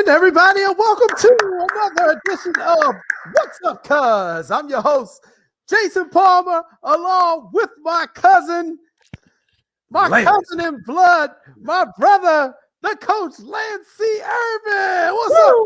everybody, and welcome to another edition of What's Up, Cuz? I'm your host, Jason Palmer, along with my cousin in blood, my brother, the coach, Lance C. Irvin. What's up,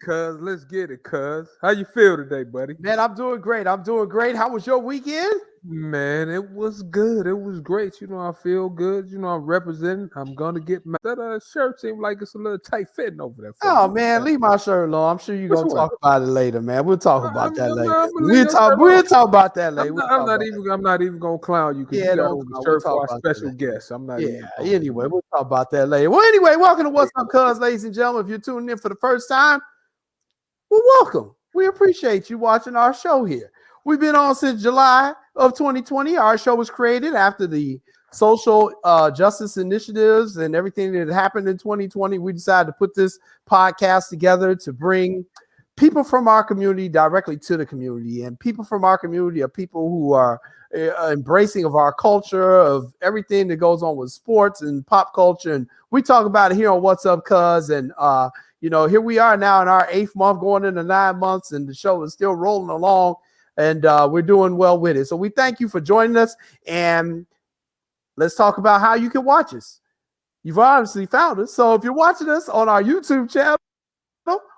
cuz? Let's get it, cuz. How you feel today, buddy? Man, I'm doing great. How was your weekend? Man, it was good. It was great. You know, I feel good. You know, I'm representing. I'm gonna get that shirt seems like it's a little tight fitting over there. Oh man, leave my shirt alone. I'm sure you're gonna talk about it later, man. We'll talk about that later. We'll talk about that later. I'm not even gonna clown you because you got on the shirt for our special guest. I'm not. Anyway, we'll talk about that later. Well, anyway, welcome to What's Up, Cuz, ladies and gentlemen. If you're tuning in for the first time, well, welcome. We appreciate you watching our show here. We've been on since July of 2020. Our show was created after the social justice initiatives and everything that happened in 2020. We decided to put this podcast together to bring people from our community directly to the community. And people from our community are people who are embracing of our culture, of everything that goes on with sports and pop culture. And we talk about it here on What's Up, Cuz. And, here we are now in our 8th month, going into 9 months, and the show is still rolling along. And we're doing well with it. So we thank you for joining us. And let's talk about how you can watch us. You've obviously found us. So if you're watching us on our YouTube channel,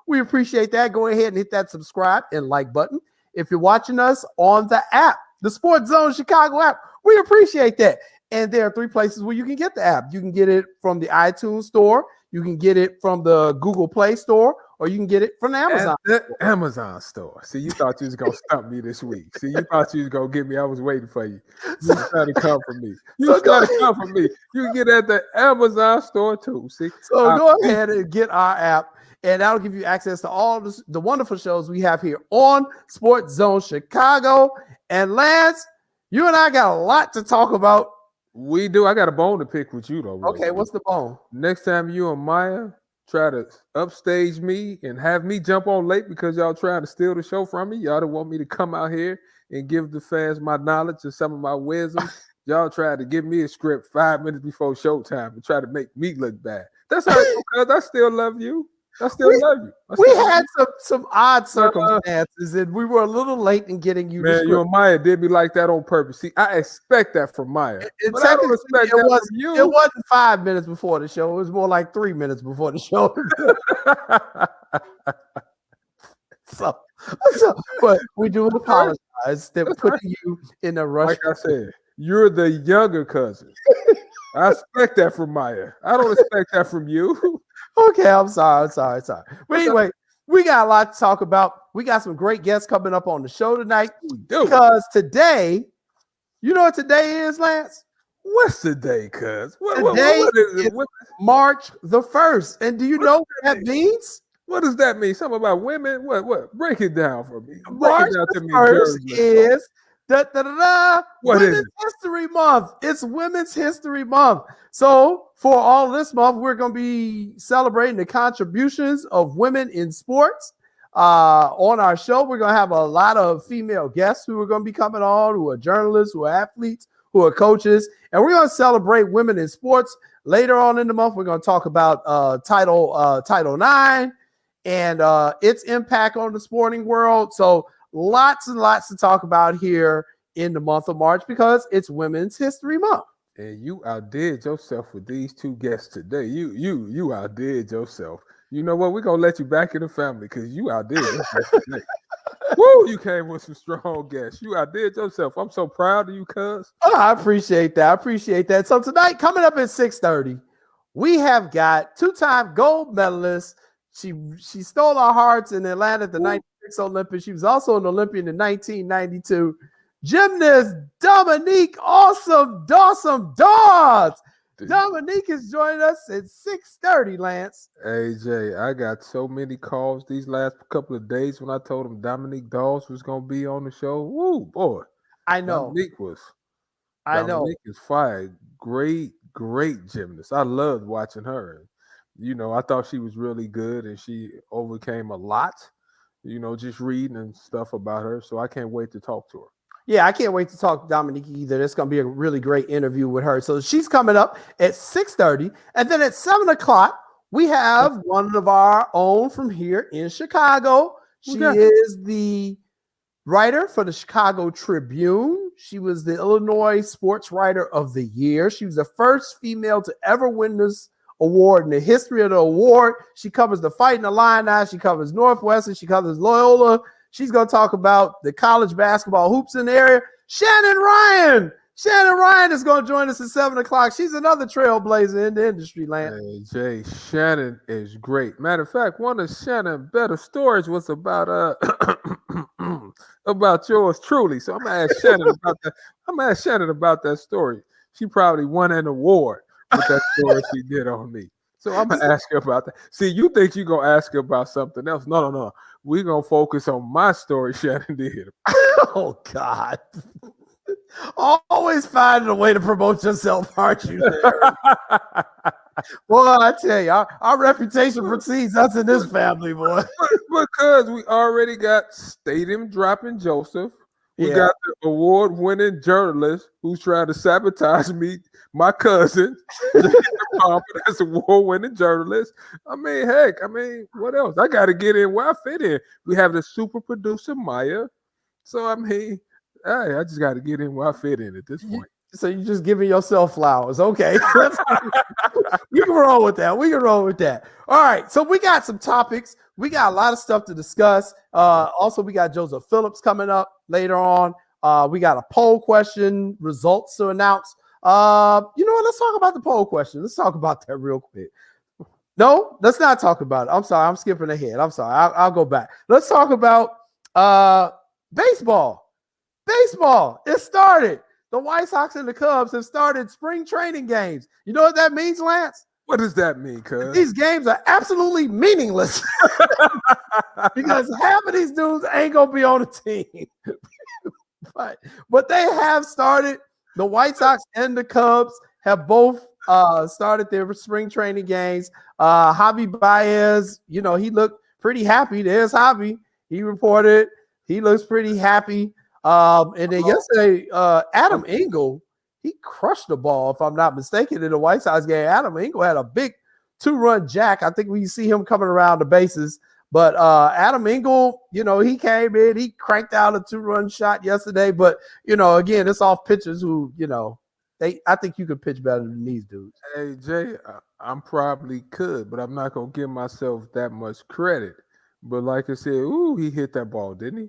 we appreciate that. Go ahead and hit that subscribe and like button. If you're watching us on the app, the SportsZone Chicago app, we appreciate that. And there are 3 places where you can get the app. You can get it from the iTunes store. You can get it from the Google Play store, or you can get it from the Amazon store. See, you thought you was going to stump me this week. See, you thought you was going to get me. I was waiting for you. You was trying to come for me. You can get it at the Amazon store too. See, so go ahead and get our app, and that'll give you access to all the wonderful shows we have here on SportsZone Chicago. And Lance, you and I got a lot to talk about. We do. I got a bone to pick with you, though. Okay, what's the bone? Next time you and Maya try to upstage me and have me jump on late because y'all trying to steal the show from me, y'all don't want me to come out here and give the fans my knowledge and some of my wisdom. Y'all try to give me a script 5 minutes before showtime and try to make me look bad. That's all right, because I still love you. We had some odd circumstances, and we were a little late in getting you. Man, you and Maya did me like that on purpose. See, I expect that from Maya. But I don't expect that from you. It wasn't 5 minutes before the show. It was more like 3 minutes before the show. But we do apologize that putting you in a rush. Like I said, you're the younger cousin. I expect that from Maya. I don't expect that from you. Okay, I'm sorry. But anyway, we got a lot to talk about. We got some great guests coming up on the show tonight. Because today, you know what today is, Lance? What's today, cuz? Today is March the 1st. And do you know what that means? What does that mean? Something about women? What? Break it down for me. March the 1st is Women's History Month. It's Women's History Month. So for all this month, we're going to be celebrating the contributions of women in sports. On our show, we're going to have a lot of female guests who are going to be coming on, who are journalists, who are athletes, who are coaches. And we're going to celebrate women in sports. Later on in the month, we're going to talk about Title IX and its impact on the sporting world. So lots and lots to talk about here in the month of March because it's Women's History Month. And you outdid yourself with these 2 guests today. You outdid yourself. You know what? We're going to let you back in the family because you outdid yourself today. Woo, you came with some strong guests. You outdid yourself. I'm so proud of you, cuz. Oh, I appreciate that. So tonight, coming up at 6:30, we have got 2-time gold medalist. She stole our hearts in Atlanta at the 96 Olympian. She was also an Olympian in 1992. Gymnast Dominique, awesome Dawes. Dominique is joining us at 6:30, Lance. Hey, Jay, I got so many calls these last couple of days when I told them Dominique Dawes was going to be on the show. Woo, boy. I know. Dominique is fire. Great gymnast. I loved watching her. You know, I thought she was really good, and she overcame a lot, just reading and stuff about her. So I can't wait to talk to her. Yeah, I can't wait to talk to Dominique either. It's going to be a really great interview with her. So she's coming up at 6:30. And then at 7 o'clock, we have one of our own from here in Chicago. She is the writer for the Chicago Tribune. She was the Illinois Sports Writer of the Year. She was the first female to ever win this award in the history of the award. She covers the Fighting Illini. She covers Northwestern. She covers Loyola. She's going to talk about the college basketball hoops in the area. Shannon Ryan. Shannon Ryan is going to join us at 7 o'clock. She's another trailblazer in the industry, Lance. Hey, Jay, Shannon is great. Matter of fact, one of Shannon's better stories was about about yours truly. So I'm gonna ask Shannon about that. I'm gonna ask Shannon about that story. She probably won an award with that story she did on me. So I'm gonna ask her about that. See, you think you're gonna ask her about something else? No. We're gonna focus on my story Shannon did. Oh God. Always finding a way to promote yourself, aren't you? Boy, I tell you, our reputation precedes us in this family, boy. Because we already got Stadium Dropping Joseph. We got the award-winning journalist who's trying to sabotage me, my cousin. That's award-winning journalist. I mean, heck, what else? I got to get in where I fit in. We have the super producer, Maya. So, hey, I just got to get in where I fit in at this point. So you're just giving yourself flowers. Okay. We can roll with that. All right. So we got some topics. We got a lot of stuff to discuss. Also, we got Joseph Phillips coming up later on. We got a poll question results to announce. You know what? Let's talk about the poll question. Let's talk about that real quick. No, let's not talk about it. I'm sorry. I'm skipping ahead. I'm sorry. I'll go back. Let's talk about baseball. Baseball. It started. The White Sox and the Cubs have started spring training games. You know what that means, Lance? What does that mean, cuz? These games are absolutely meaningless because half of these dudes ain't going to be on the team. but they have started. The White Sox and the Cubs have both started their spring training games. Javi Baez, he looked pretty happy. There's Javi. He reported he looks pretty happy. And then yesterday, Adam Engel, he crushed the ball, if I'm not mistaken, in the White Sox game. Adam Engel had a big 2-run jack. I think we see him coming around the bases. But Adam Engel, he came in, he cranked out a 2-run shot yesterday. But, again, it's off pitchers who, I think you could pitch better than these dudes. Hey, Jay, I'm probably could, but I'm not going to give myself that much credit. But like I said, he hit that ball, didn't he?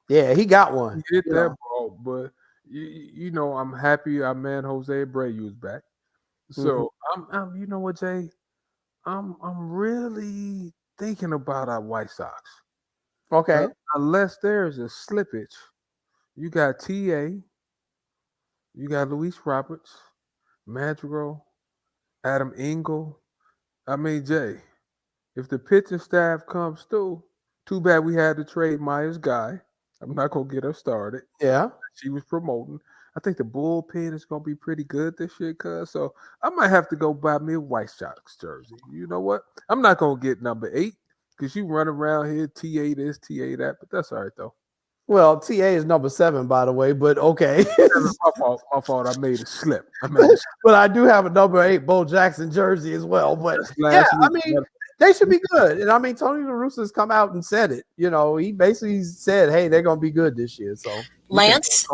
Yeah, he got one. He hit that ball, but I'm happy our man Jose Abreu is back. So I'm you know what, Jay? I'm really thinking about our White Sox. Okay. Unless there's a slippage, you got TA, you got Luis Roberts, Madrigal, Adam Engel. Jay, if the pitching staff comes through, too bad we had to trade Maya's guy. I'm not going to get her started. Yeah. She was promoting. I think the bullpen is going to be pretty good this year, cuz. So I might have to go buy me a White Sox jersey. You know what? I'm not going to get number 8 because you run around here, TA this, TA that, but that's all right, though. Well, TA is number 7, by the way, but okay. My fault. I made a slip. But I do have a number 8 Bo Jackson jersey as well. But they should be good. And Tony La Russa has come out and said it. He basically said, hey, they're going to be good this year. So Lance,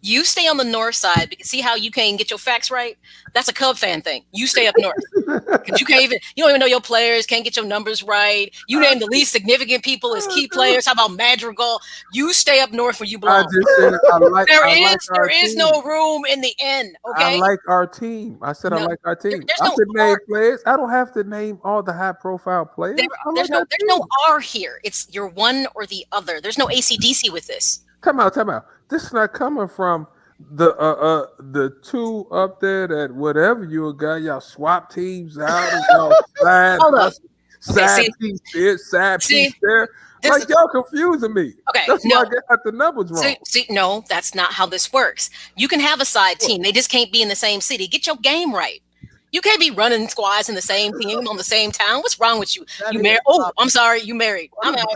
you stay on the north side because see how you can't get your facts right? That's a Cub fan thing. You stay up north. Because you don't even know your players, can't get your numbers right. You name the least significant people as key players. How about Madrigal? You stay up north where you belong. There is no room in the end. Okay. I like our team. I said I like our team. I could name players. I don't have to name all the high profile players. There's no R here. It's you're one or the other. There's no AC/DC with this. Time out. This is not coming from the two up there that whatever you got, y'all swap teams out and y'all side piece there. Like y'all confusing me. Okay, that's why I got the numbers wrong. No, that's not how this works. You can have a side team. They just can't be in the same city. Get your game right. You can't be running squads in the same team on the same town. What's wrong with you? You married? Oh, I'm sorry. You married. I'm out.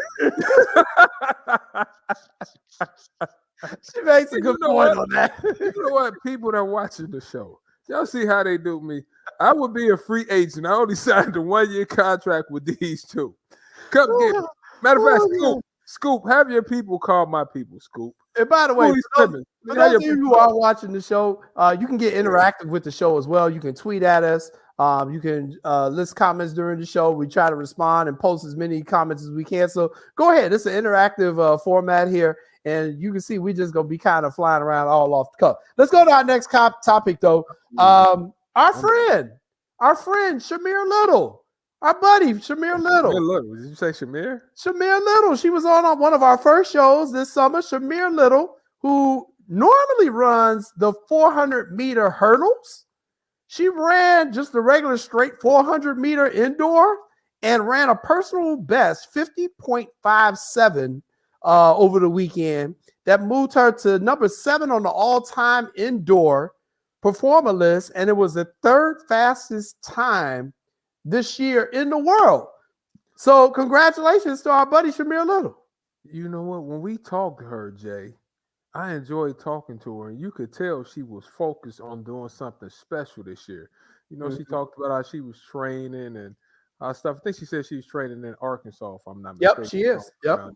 She makes a good point on that. You know what? People that are watching the show, Y'all see how they do me. I would be a free agent. I only signed a 1-year contract with these two. Come get me. Matter of fact, Scoop, have your people call my people, Scoop. And by the way, for those of you who are watching the show, you can get interactive with the show as well. You can tweet at us. You can list comments during the show. We try to respond and post as many comments as we can. So go ahead. It's an interactive format here. And you can see we just going to be kind of flying around all off the cuff. Let's go to our next topic, though. Our friend, Shamir Little. Our buddy, Shamir Little. Did you say Shamir? Shamir Little. She was on one of our first shows this summer. Shamir Little, who normally runs the 400-meter hurdles. She ran just the regular straight 400-meter indoor and ran a personal best 50.57 over the weekend. That moved her to number 7 on the all-time indoor performer list, and it was the 3rd fastest time this year in the world. So congratulations to our buddy Shamir Little. You know what? When we talked to her, Jay, I enjoyed talking to her, and you could tell she was focused on doing something special this year. You know, she talked about how she was training and stuff. I think she said she was training in Arkansas, if I'm not mistaken. Yep, she is. Yep.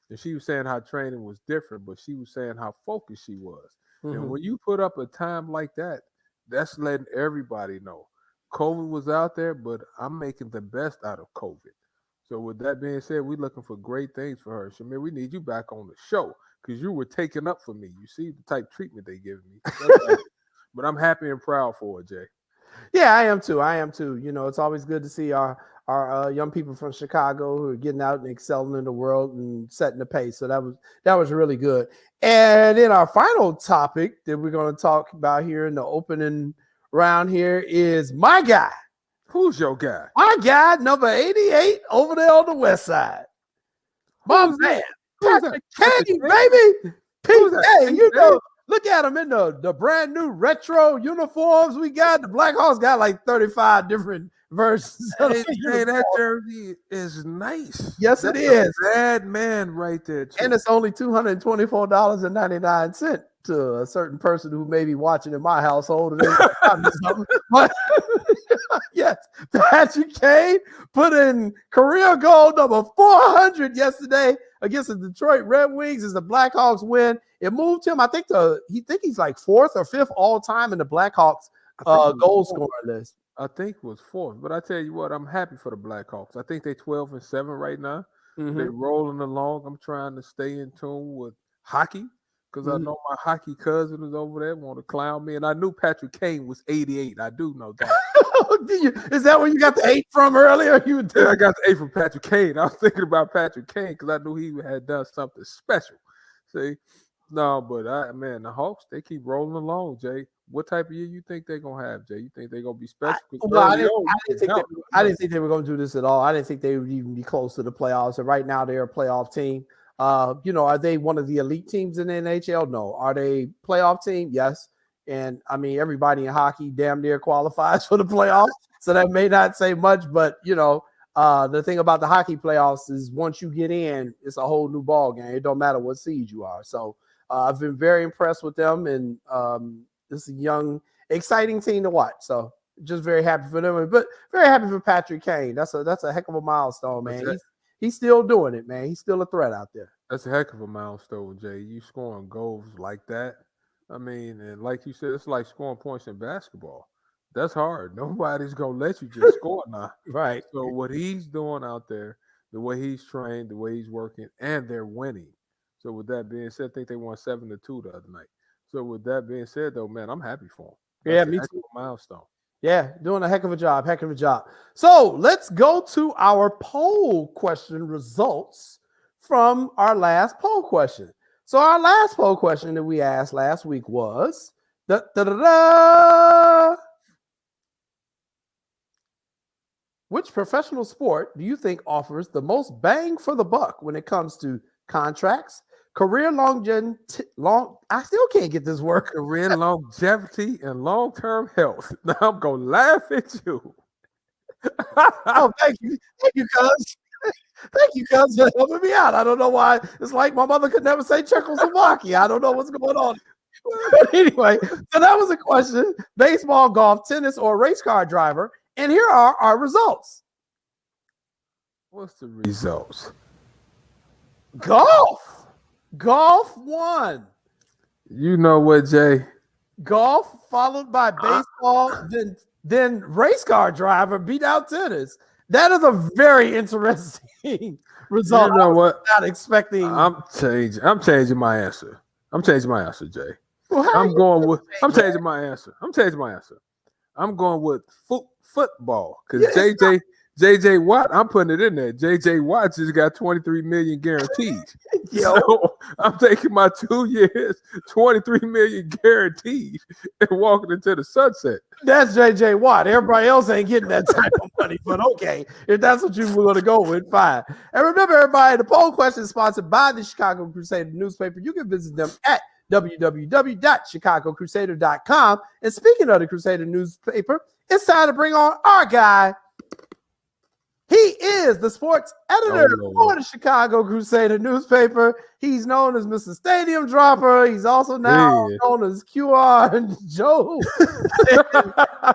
And she was saying how training was different, but she was saying how focused she was. And when you put up a time like that, that's letting everybody know. COVID was out there, but I'm making the best out of COVID. So with that being said, we're looking for great things for her. Shamir, we need you back on the show because you were taking up for me. You see the type of treatment they give me. But I'm happy and proud for her, Jay. Yeah, I am too. You know, it's always good to see our young people from Chicago who are getting out and excelling in the world and setting the pace. So that was really good. And then our final topic that we're going to talk about here in the opening round here is my guy. Who's your guy? My guy, number 88, over there on the west side. My man, Patrick Kane, baby. Hey, you know, look at him in the brand new retro uniforms we got. The Blackhawks got like 35 different versions. Hey, that jersey is nice. Yes, it is. Bad man right there, too. And it's only $224.99 to a certain person who may be watching in my household. But yes, Patrick Kane put in career goal number 400 yesterday against the Detroit Red Wings as the Blackhawks win. It moved him. I think he's like 4th or 5th all time in the Blackhawks goal scoring list. I think it was 4th, but I tell you what, I'm happy for the Blackhawks. I think they're 12-7 right now. They're rolling along. I'm trying to stay in tune with hockey because I know my hockey cousin is over there, want to clown me, and I knew Patrick Kane was 88. I do know that. Is that where you got the 8 from earlier? Yeah, I got the 8 from Patrick Kane. I was thinking about Patrick Kane because I knew he had done something special. See? No, but the Hawks, they keep rolling along, Jay. What type of year you think they're going to have, Jay? You think they're going to be special? I didn't think they were going to do this at all. I didn't think they would even be close to the playoffs. And right now, they're a playoff team. Are they one of the elite teams in the NHL? No. Are they playoff team? Yes. And, I mean, everybody in hockey damn near qualifies for the playoffs. So that may not say much, but, the thing about the hockey playoffs is once you get in, it's a whole new ball game. It don't matter what seed you are. So I've been very impressed with them, and this is a young, exciting team to watch. So just very happy for them, but very happy for Patrick Kane. That's a heck of a milestone, man. He's still doing it, man. He's still a threat out there. That's a heck of a milestone, Jay. You scoring goals like that. I mean, and like you said, it's like scoring points in basketball. That's hard. Nobody's going to let you just score now. Right. So what he's doing out there, the way he's trained, the way he's working, and they're winning. So with that being said, I think they won 7-2 the other night. So with that being said, though, man, I'm happy for him. That's me too. Milestone. Yeah, doing a heck of a job. So let's go to our poll question results from our last poll question. So our last poll question that we asked last week was which professional sport do you think offers the most bang for the buck when it comes to contracts, career longevity, I still can't get this word. Career longevity and long-term health. Now I'm gonna laugh at you. Oh, thank you, cuz. Thank you, cuz, for helping me out. I don't know why. It's like my mother could never say Czechoslovakia. I don't know what's going on. Anyway, so that was a question: baseball, golf, tennis, or race car driver. And here are our results. What's the results? Golf. Golf won. You know what, Jay? Golf followed by baseball, then race car driver beat out tennis. That is a very interesting result. You know what? Not expecting. I'm changing my answer. I'm changing my answer, Jay. Well, I'm changing my answer. I'm going with football because JJ Watt, I'm putting it in there. JJ Watt just got 23 million guaranteed. So I'm taking my 2 years, 23 million guaranteed, and walking into the sunset. That's JJ Watt. Everybody else ain't getting that type of money, but okay. If that's what you were going to go with, fine. And remember, everybody, the poll question is sponsored by the Chicago Crusader newspaper. You can visit them at www.chicagocrusader.com. And speaking of the Crusader newspaper, it's time to bring on our guy. He is the sports editor for the Chicago Crusader newspaper. He's known as Mr. Stadium Dropper. He's also now known as QR Joe.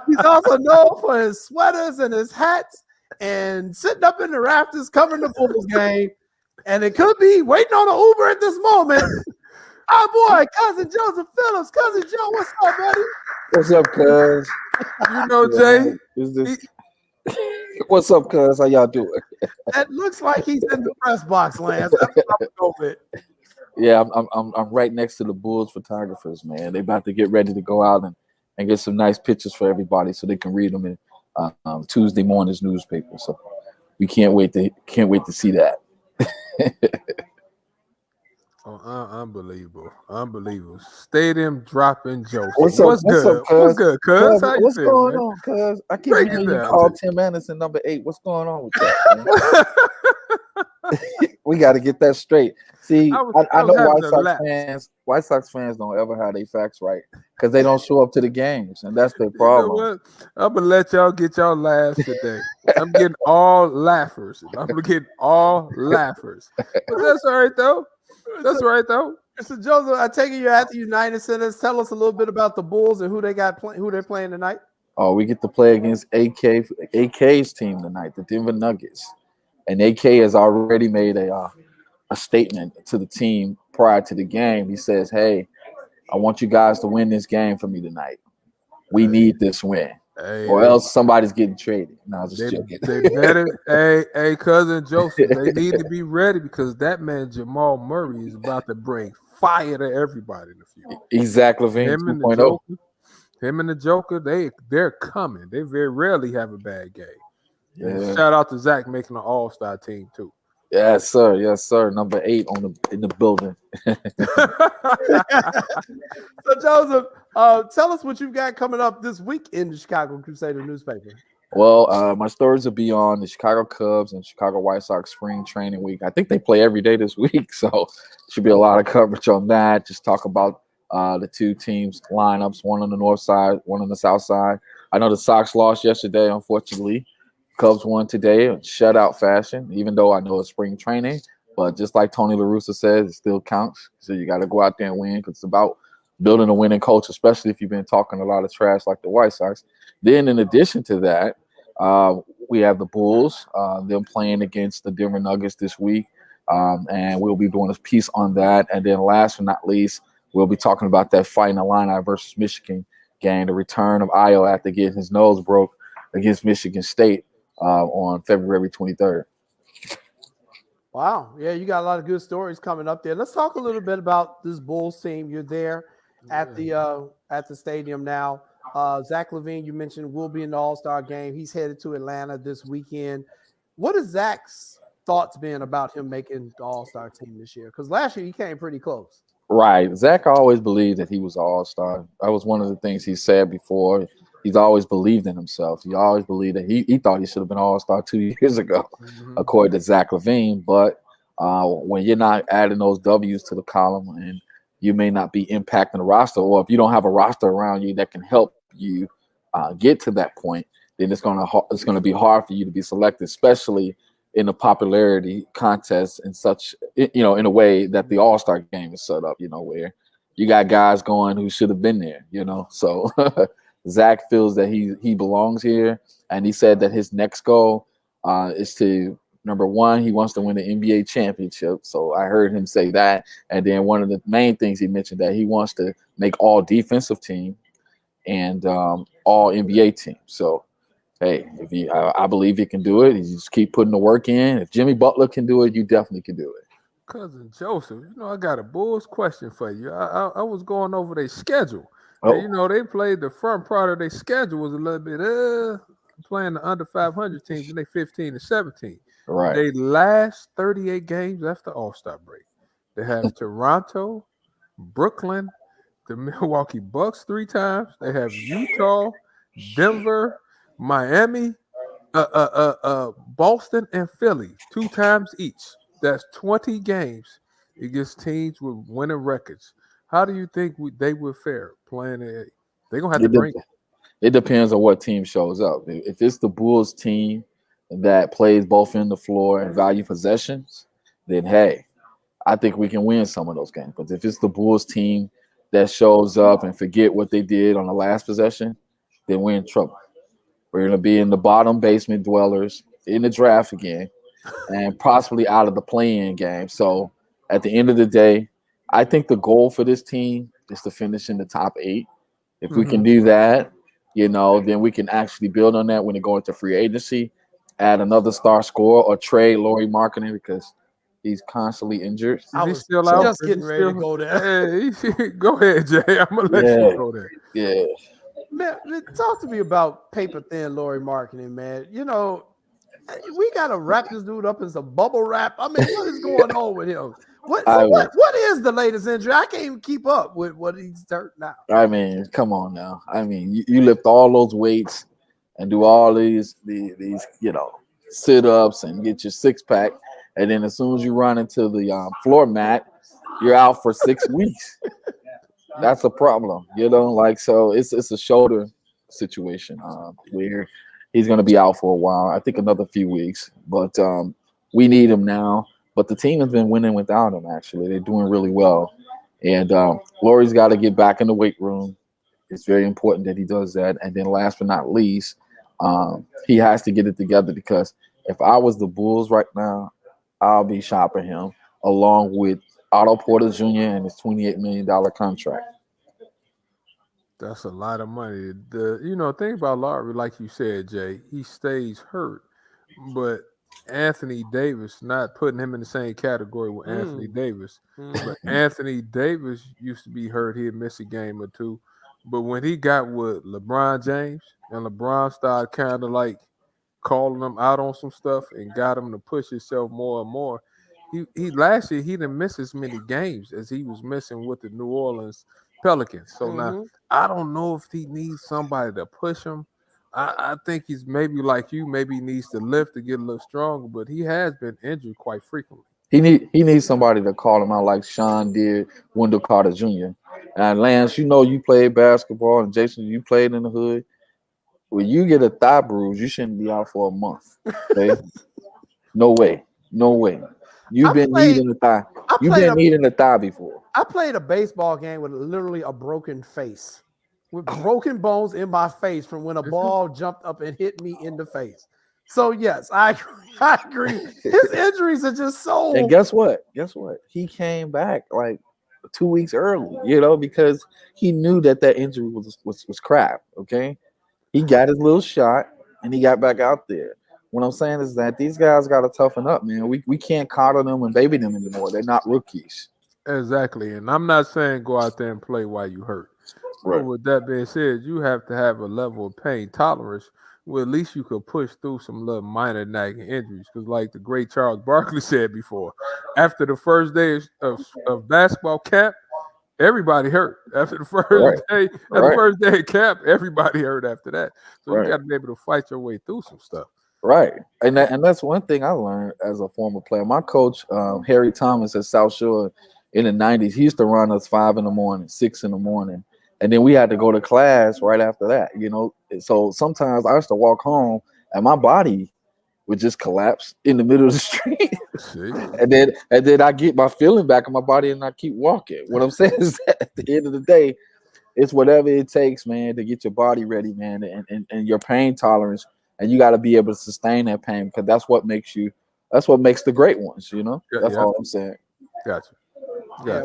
He's also known for his sweaters and his hats and sitting up in the rafters covering the Bulls game. And it could be waiting on an Uber at this moment. Our boy, Cousin Joseph Phillips. Cousin Joe, what's up, buddy? What's up, cuz? You know, Jay. What's up, cuz? How y'all doing? It looks like he's in the press box, Lance. That's what I'm going with. Yeah, I'm right next to the Bulls photographers, man. They about to get ready to go out and get some nice pictures for everybody so they can read them in Tuesday morning's newspaper. So we can't wait to see that. Unbelievable. Stadium dropping jokes. What's good, cuz? What's good, cuz? What's going on, cuz? I keep hearing you call Tim Anderson number 8. What's going on with that, man? We got to get that straight. See, I know White Sox fans don't ever have their facts right because they don't show up to the games, and that's their problem. You know what? I'm going to let y'all get y'all laughs today. I'm getting all laughers. But that's all right, though. That's right, though. So, Joseph, I take it you're at the United Centers. Tell us a little bit about the Bulls and who they're playing tonight. Oh, we get to play against AK's team tonight, the Denver Nuggets. And AK has already made a statement to the team prior to the game. He says, "Hey, I want you guys to win this game for me tonight. We need this win, or else somebody's getting traded." No, just joking. They better, hey, cousin Joseph, they need to be ready because that man Jamal Murray is about to bring fire to everybody in the future. Zach LaVine 2.0. Him and the Joker, they're coming. They very rarely have a bad game. Yeah. Shout out to Zach making an all-star team too. Yes, sir. Yes, sir. Number 8 in the building. So, Joseph, tell us what you've got coming up this week in the Chicago Crusader newspaper. Well, my stories will be on the Chicago Cubs and Chicago White Sox spring training week. I think they play every day this week, so should be a lot of coverage on that. Just talk about the two teams' lineups, one on the north side, one on the south side. I know the Sox lost yesterday, unfortunately. Cubs won today in shutout fashion, even though I know it's spring training. But just like Tony La Russa says, it still counts. So you got to go out there and win because it's about building a winning culture, especially if you've been talking a lot of trash like the White Sox. Then in addition to that, we have the Bulls, them playing against the Denver Nuggets this week. And we'll be doing a piece on that. And then last but not least, we'll be talking about that fight in Illini versus Michigan game, the return of Ayo after getting his nose broke against Michigan State on February 23rd. Wow. Yeah, you got a lot of good stories coming up there. Let's talk a little bit about this Bulls team. You're there at the stadium now. Zach LaVine, you mentioned, will be in the All-Star game. He's headed to Atlanta this weekend. What has Zach's thoughts been about him making the All-Star team this year? Because last year he came pretty close. Right. Zach always believed that he was an all-star. That was one of the things he said before. He's always believed in himself. He always believed that he thought he should have been all-star 2 years ago, according to Zach LaVine. But when you're not adding those W's to the column and you may not be impacting the roster, or if you don't have a roster around you that can help you get to that point, then it's gonna be hard for you to be selected, especially in the popularity contest and such, in a way that the All-Star game is set up, where you got guys going who should have been there, So Zach feels that he belongs here, and he said that his next goal is to, number one, he wants to win the NBA championship. So I heard him say that, and then one of the main things he mentioned that he wants to make all defensive team and all NBA team. So hey, I believe he can do it. You just keep putting the work in. If Jimmy Butler can do it, you definitely can do it. Cousin Joseph, I got a Bulls question for you. I was going over their schedule. Oh. And, they played the front part of their schedule was a little bit playing the under 500 teams, and they 15-17. Right. They last 38 games after All-Star break. They have Toronto, Brooklyn, the Milwaukee Bucks 3 times. They have Utah, Denver, Miami, Boston, and Philly 2 times each. That's 20 games against teams with winning records. How do you think they would fare playing it? They're going to have to bring it. It depends on what team shows up. If it's the Bulls team that plays both in the floor and value possessions, then, hey, I think we can win some of those games. But if it's the Bulls team that shows up and forget what they did on the last possession, then we're in trouble. We're going to be in the bottom basement dwellers in the draft again and possibly out of the play-in game. So at the end of the day, I think the goal for this team is to finish in the top 8. If we can do that, then we can actually build on that when they go into free agency, add another star scorer, or trade Lauri Markkanen because he's constantly injured. I was just getting ready to go there. Hey, go ahead, Jay. I'm going to let you go there. Yeah. Man, talk to me about paper-thin Lauri Markkanen, man. We got to wrap this dude up in some bubble wrap. I mean, what is going on with him? What is the latest injury? I can't even keep up with what he's hurt now. I mean, come on now. I mean, you lift all those weights and do all these sit-ups and get your six-pack, and then as soon as you run into the floor mat, you're out for 6 weeks. That's a problem, so it's a shoulder situation where he's going to be out for a while. I think another few weeks, but we need him now. But the team has been winning without him, actually. They're doing really well. And Lauri's got to get back in the weight room. It's very important that he does that. And then last but not least, he has to get it together because if I was the Bulls right now, I'll be shopping him along with Otto Porter Jr. and his $28 million contract. That's a lot of money. The thing about Lauri, like you said, Jay, he stays hurt, but Anthony Davis, not putting him in the same category with Anthony Davis, but Anthony Davis used to be hurt. He'd miss a game or two, but when he got with LeBron James and LeBron started kind of like calling him out on some stuff and got him to push himself more and more. He last year he didn't miss as many games as he was missing with the New Orleans Pelicans. So now I don't know if he needs somebody to push him. I think he's maybe like you, maybe he needs to lift to get a little stronger, but he has been injured quite frequently. He needs somebody to call him out like Sean did Wendell Carter Jr. And Lance, you played basketball, and Jason, you played in the hood. When you get a thigh bruise, you shouldn't be out for a month. Okay? No way. You've been needing a thigh. You've been needing a thigh before. I played a baseball game with literally a broken face, with broken bones in my face from when a ball jumped up and hit me in the face. So yes, I agree. His injuries are just so. And guess what? He came back like 2 weeks early, because he knew that injury was crap. Okay, he got his little shot and he got back out there. What I'm saying is that these guys got to toughen up, man. We can't coddle them and baby them anymore. They're not rookies. Exactly. And I'm not saying go out there and play while you hurt. Right. But with that being said, you have to have a level of pain tolerance where at least you could push through some little minor nagging injuries. Because like the great Charles Barkley said before, after the first day of basketball camp, everybody hurt. After the first day of camp, everybody hurt after that. So you got to be able to fight your way through some stuff. Right. And that's one thing I learned as a former player. My coach, Harry Thomas at South Shore in the 90s, he used to run us 5 a.m, 6 a.m. And then we had to go to class right after that, So sometimes I used to walk home and my body would just collapse in the middle of the street. and then I get my feeling back in my body and I keep walking. What I'm saying is that at the end of the day, it's whatever it takes, man, to get your body ready, man, and your pain tolerance. And you got to be able to sustain that pain, because that's what makes the great ones, you know? That's all I'm saying. Gotcha. Yeah,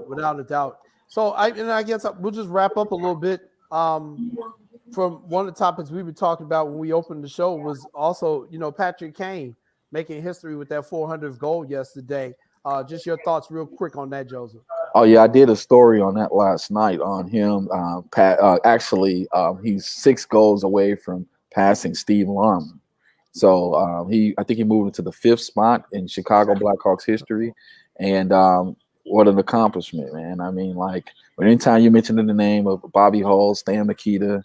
without a doubt. So I guess we'll just wrap up a little bit. From one of the topics we were talking about when we opened the show was also, Patrick Kane making history with that 400th goal yesterday. Just your thoughts real quick on that, Joseph. Oh, yeah, I did a story on that last night on him. He's 6 goals away from passing Steve Larman. So I think he moved into the 5th spot in Chicago Blackhawks history. And what an accomplishment, man. I mean, like, anytime you mention the name of Bobby Hull, Stan Mikita,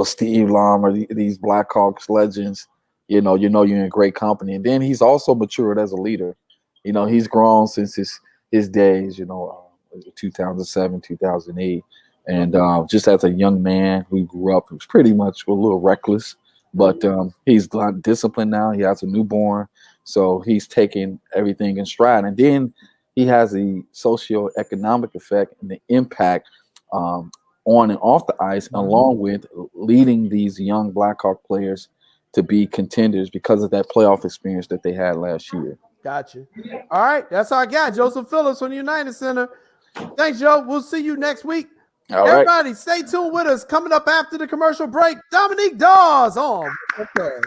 Steve Larmer, these Blackhawks legends, you're in great company. And then he's also matured as a leader. He's grown since his days, 2007, 2008. And just as a young man who grew up, he was pretty much a little reckless, but he's disciplined now. He has a newborn, so he's taking everything in stride. And then he has a socioeconomic effect and the impact on and off the ice, along with leading these young Blackhawk players to be contenders because of that playoff experience that they had last year. Gotcha. All right, that's all I got. Joseph Phillips from the United Center. Thanks, Joe. We'll see you next week. Everybody, right. Stay tuned with us. Coming up after the commercial break, Dominique Dawes on podcast.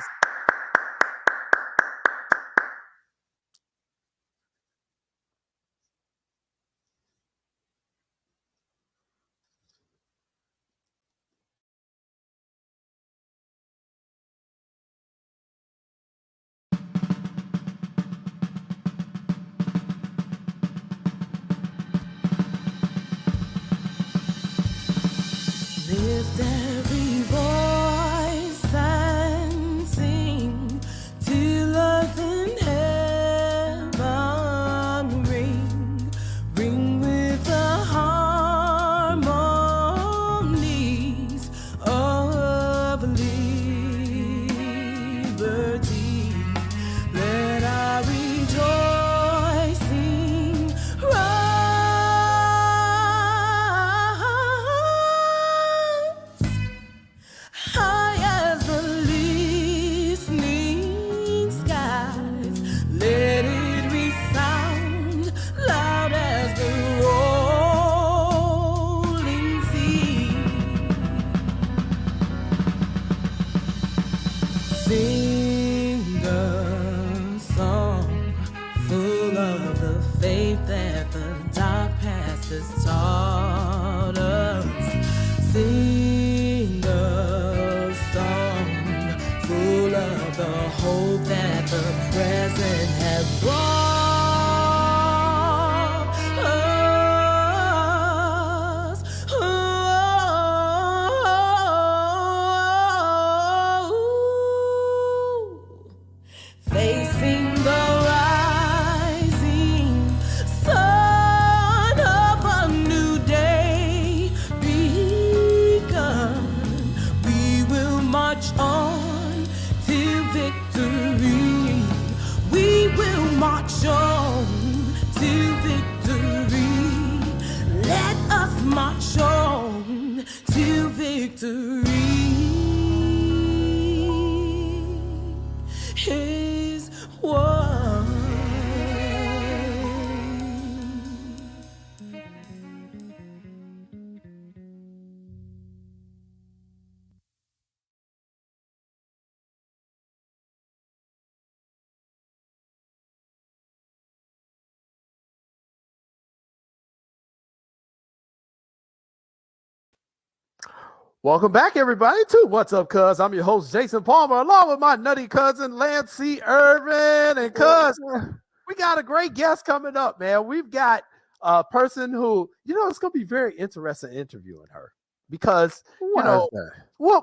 Lift every voice and sing till earth and heaven ring with the harmonies of liberty. Let our rejoicing rise. High as the listening skies, let it resound loud as the rolling sea. Sing a song full of the faith that the dark past has taught us. Sing a song full of the hope that the present has brought us. Facing the rising sun of a new day begun, we will march on to victory. We will march on to victory. Let us march on to victory. Is one. Welcome back, everybody, to What's Up, Cuz. I'm your host, Jason Palmer, along with my nutty cousin, Lancey Irvin. And cuz, we got a great guest coming up, man. We've got a person who, it's going to be very interesting interviewing her because,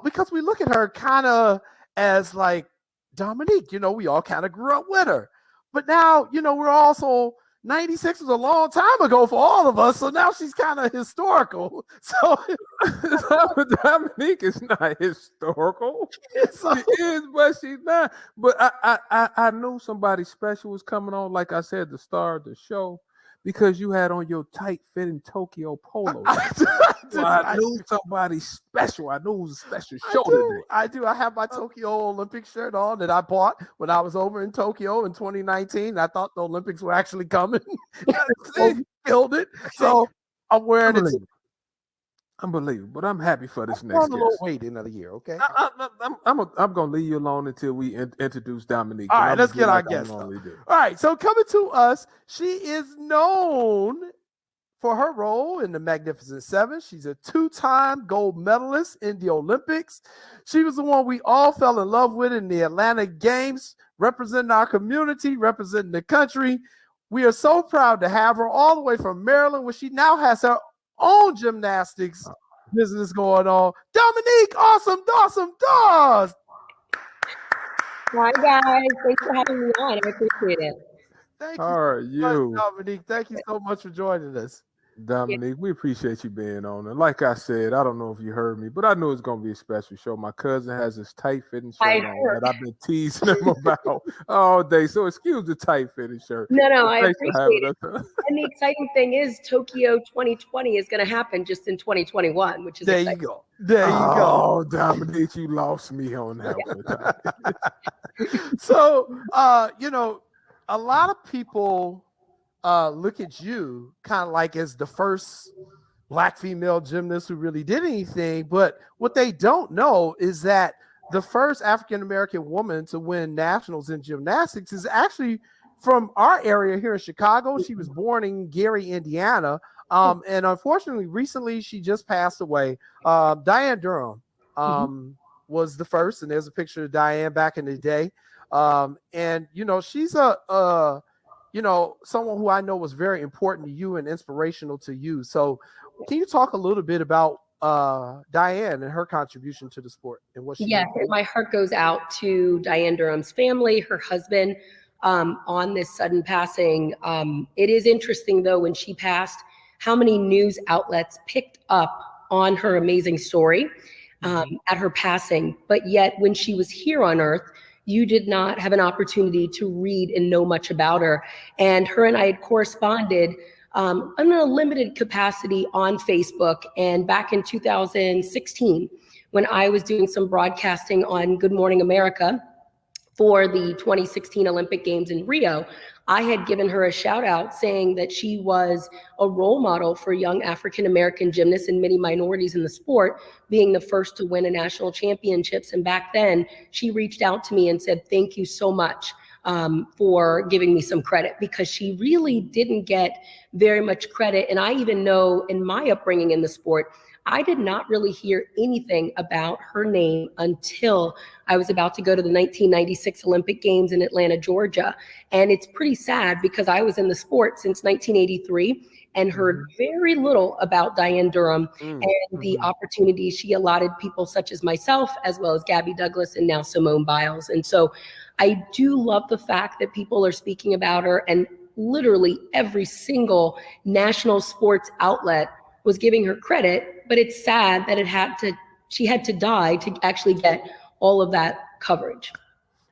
because we look at her kind of as like Dominique, we all kind of grew up with her. But now, we're also, 96 was a long time ago for all of us, so now she's kind of historical. So Dominique is not historical. so, She is, but she's not. But I knew somebody special was coming on, like I said, the star of the show, because you had on your tight-fitting Tokyo polo. I knew somebody special. I knew it was a special show today. I do. I have my Tokyo Olympic shirt on that I bought when I was over in Tokyo in 2019. I thought the Olympics were actually coming. Killed it. So I'm wearing it. Unbelievable, but I'm happy for this next guest. I'm a little wait another year, okay? I'm gonna leave you alone until we introduce Dominique. All right, let's get our guest. All right, so coming to us, she is known for her role in the Magnificent Seven. She's a 2-time gold medalist in the Olympics. She was the one we all fell in love with in the Atlanta Games, representing our community, representing the country. We are so proud to have her all the way from Maryland, where she now has her own gymnastics business going on. Dominique, awesome, Dawes. Hi guys, thanks for having me on. I appreciate it. Thank you. How are you, Dominique? Thank you so much for joining us. Dominique, we appreciate you being on. And like I said, I don't know if you heard me, but I knew it's going to be a special show. My cousin has this tight-fitting shirt on that I've been teasing him about all day. So excuse the tight-fitting shirt. No, I appreciate it. And the exciting thing is Tokyo 2020 is going to happen just in 2021, which is There exciting. you go. There you go. Oh, Dominique, you lost me on that one. So, a lot of people look at you kind of like as the first Black female gymnast who really did anything. But what they don't know is that the first African-American woman to win nationals in gymnastics is actually from our area here in Chicago. She was born in Gary, Indiana. And unfortunately, recently she just passed away. Diane Durham was the first, and there's a picture of Diane back in the day. And she's someone who I know was very important to you and inspirational to you. So can you talk a little bit about Diane and her contribution to the sport and what she Yes, and my heart goes out to Diane Durham's family, her husband, on this sudden passing. It is interesting though, when she passed, how many news outlets picked up on her amazing story at her passing. But yet when she was here on earth, you did not have an opportunity to read and know much about her. And her and I had corresponded in a limited capacity on Facebook. And back in 2016, when I was doing some broadcasting on Good Morning America for the 2016 Olympic Games in Rio, I had given her a shout out saying that she was a role model for young African-American gymnasts and many minorities in the sport, being the first to win a national championships. And back then she reached out to me and said, thank you so much for giving me some credit, because she really didn't get very much credit. And I even know in my upbringing in the sport, I did not really hear anything about her name until I was about to go to the 1996 Olympic Games in Atlanta, Georgia. And it's pretty sad because I was in the sport since 1983 and heard very little about Diane Durham and the opportunities she allotted people such as myself, as well as Gabby Douglas and now Simone Biles. And so I do love the fact that people are speaking about her, and literally every single national sports outlet was giving her credit, but it's sad that she had to die to actually get all of that coverage.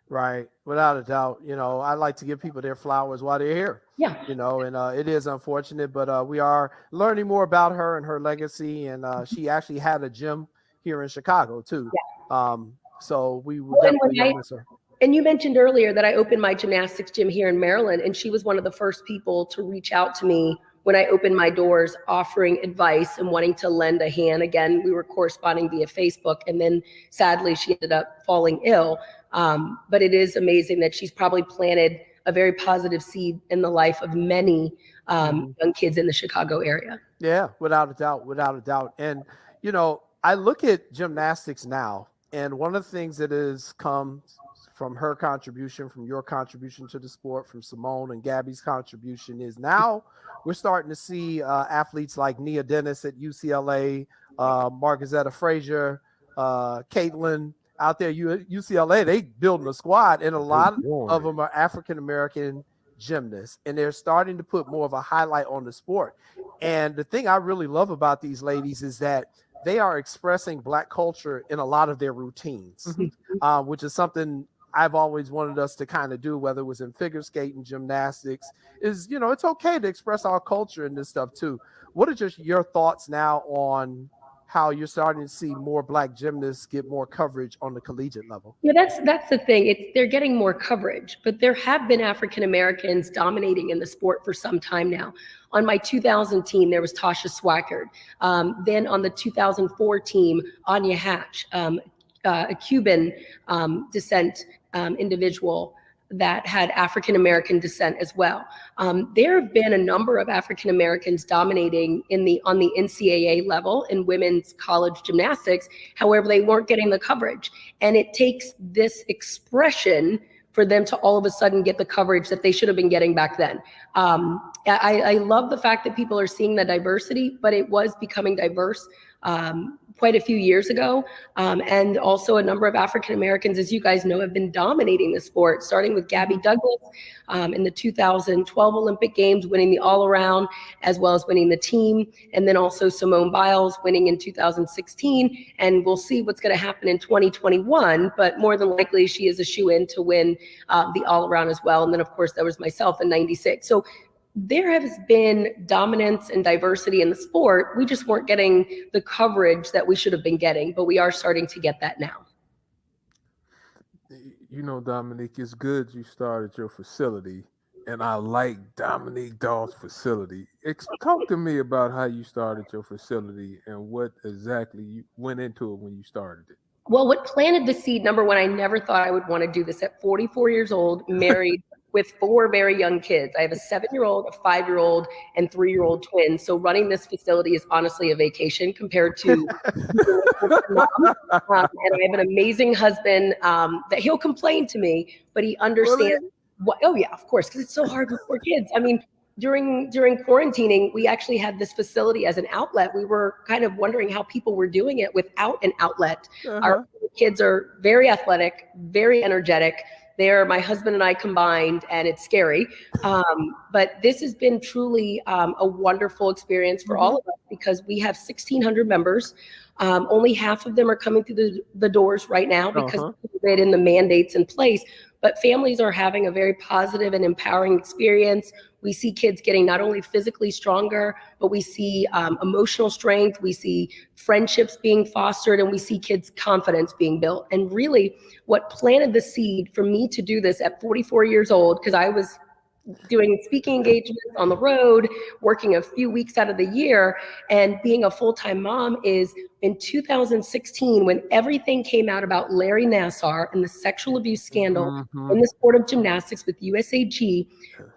Right, without a doubt. I like to give people their flowers while they're here. Yeah. And it is unfortunate, but we are learning more about her and her legacy. And she actually had a gym here in Chicago too. Yeah. So we will definitely miss her. And you mentioned earlier that I opened my gymnastics gym here in Maryland, and she was one of the first people to reach out to me when I opened my doors, offering advice and wanting to lend a hand. Again, we were corresponding via Facebook, and then sadly she ended up falling ill. But it is amazing that she's probably planted a very positive seed in the life of many young kids in the Chicago area. Yeah, without a doubt. And, I look at gymnastics now, and one of the things that has come from her contribution, from your contribution to the sport, from Simone and Gabby's contribution, is now we're starting to see athletes like Nia Dennis at UCLA, Margazetta Frazier, Caitlin out there. UCLA, they building a squad, and a lot of them are African-American gymnasts, and they're starting to put more of a highlight on the sport. And the thing I really love about these ladies is that they are expressing Black culture in a lot of their routines, which is something I've always wanted us to kind of do, whether it was in figure skating, gymnastics, is, it's okay to express our culture in this stuff too. What are just your thoughts now on how you're starting to see more Black gymnasts get more coverage on the collegiate level? Yeah, that's the thing. They're getting more coverage, but there have been African Americans dominating in the sport for some time now. On my 2000 team, there was Tasha Swackard. Then on the 2004 team, Anya Hatch, a Cuban descent individual that had African American descent as well. There have been a number of African Americans dominating on the NCAA level in women's college gymnastics. However, they weren't getting the coverage, and it takes this expression for them to all of a sudden get the coverage that they should have been getting back then. I love the fact that people are seeing the diversity, but it was becoming diverse quite a few years ago. And also a number of African Americans, as you guys know, have been dominating the sport, starting with Gabby Douglas in the 2012 Olympic Games, winning the all-around, as well as winning the team. And then also Simone Biles winning in 2016. And we'll see what's going to happen in 2021, but more than likely she is a shoo-in to win the all-around as well. And then, of course, there was myself in 96. So there has been dominance and diversity in the sport. We just weren't getting the coverage that we should have been getting, but we are starting to get that now. Dominique, it's good you started your facility, and I like Dominique Dawes' facility. Talk to me about how you started your facility and what exactly you went into it when you started it. Well, what planted the seed, number one, I never thought I would want to do this at 44 years old, married with 4 very young kids. I have a 7-year-old, a 5-year-old, and 3-year-old twins. So running this facility is honestly a vacation compared to mom. And I have an amazing husband that he'll complain to me, but he understands. Oh yeah, of course, because it's so hard with 4 kids. I mean, during quarantining, we actually had this facility as an outlet. We were kind of wondering how people were doing it without an outlet. Our kids are very athletic, very energetic. They're my husband and I combined, and it's scary. But this has been truly a wonderful experience for all of us because we have 1,600 members. Only half of them are coming through the doors right now because of COVID and the mandates in place. But families are having a very positive and empowering experience. We see kids getting not only physically stronger, but we see emotional strength, we see friendships being fostered, and we see kids' confidence being built. And really what planted the seed for me to do this at 44 years old, because I was doing speaking engagements on the road, working a few weeks out of the year, and being a full-time mom, is in 2016, when everything came out about Larry Nassar and the sexual abuse scandal in the sport of gymnastics with USAG,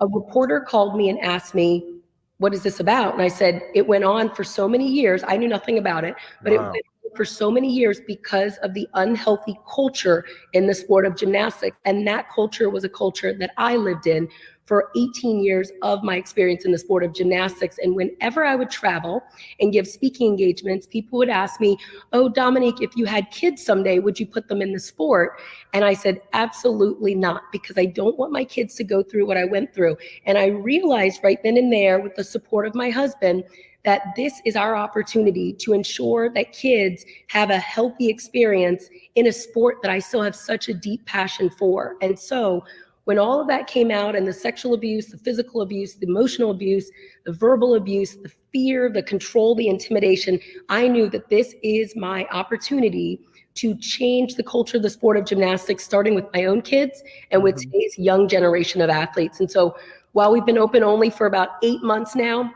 a reporter called me and asked me, what is this about? And I said, it went on for so many years. I knew nothing about it, but it went on for so many years because of the unhealthy culture in the sport of gymnastics. And that culture was a culture that I lived in for 18 years of my experience in the sport of gymnastics. And whenever I would travel and give speaking engagements, people would ask me, oh, Dominique, if you had kids someday, would you put them in the sport? And I said, absolutely not, because I don't want my kids to go through what I went through. And I realized right then and there, with the support of my husband, that this is our opportunity to ensure that kids have a healthy experience in a sport that I still have such a deep passion for. And so when all of that came out, and the sexual abuse, the physical abuse, the emotional abuse, the verbal abuse, the fear, the control, the intimidation, I knew that this is my opportunity to change the culture of the sport of gymnastics, starting with my own kids and with today's young generation of athletes. And so while we've been open only for about 8 months now,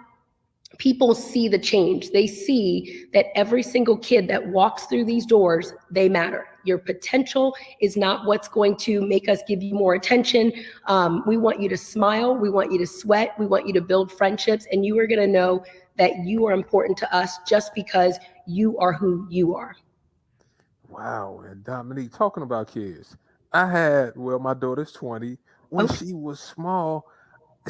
people see the change. They see that every single kid that walks through these doors, they matter. Your potential is not what's going to make us give you more attention. We want you to smile. We want you to sweat. We want you to build friendships. And you are going to know that you are important to us just because you are who you are. Wow. And Dominique, talking about kids, my daughter's 20. When she was small,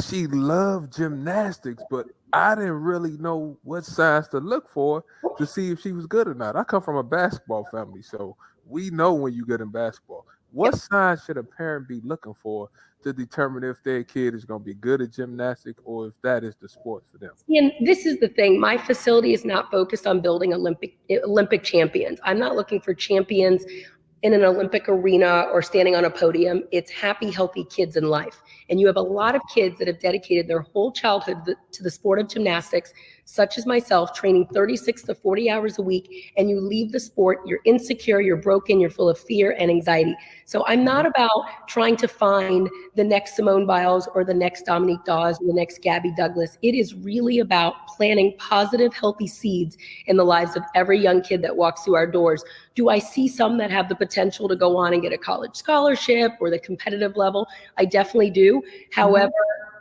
she loved gymnastics, but I didn't really know what signs to look for to see if she was good or not. I come from a basketball family, so we know when you're good in basketball. What signs should a parent be looking for to determine if their kid is going to be good at gymnastics or if that is the sport for them? And this is the thing. My facility is not focused on building Olympic champions. I'm not looking for champions in an Olympic arena or standing on a podium. It's happy, healthy kids in life. And you have a lot of kids that have dedicated their whole childhood to the sport of gymnastics, such as myself, training 36 to 40 hours a week, and you leave the sport, you're insecure, you're broken, you're full of fear and anxiety. So I'm not about trying to find the next Simone Biles or the next Dominique Dawes or the next Gabby Douglas. It is really about planting positive, healthy seeds in the lives of every young kid that walks through our doors. Do I see some that have the potential to go on and get a college scholarship or the competitive level? I definitely do. However,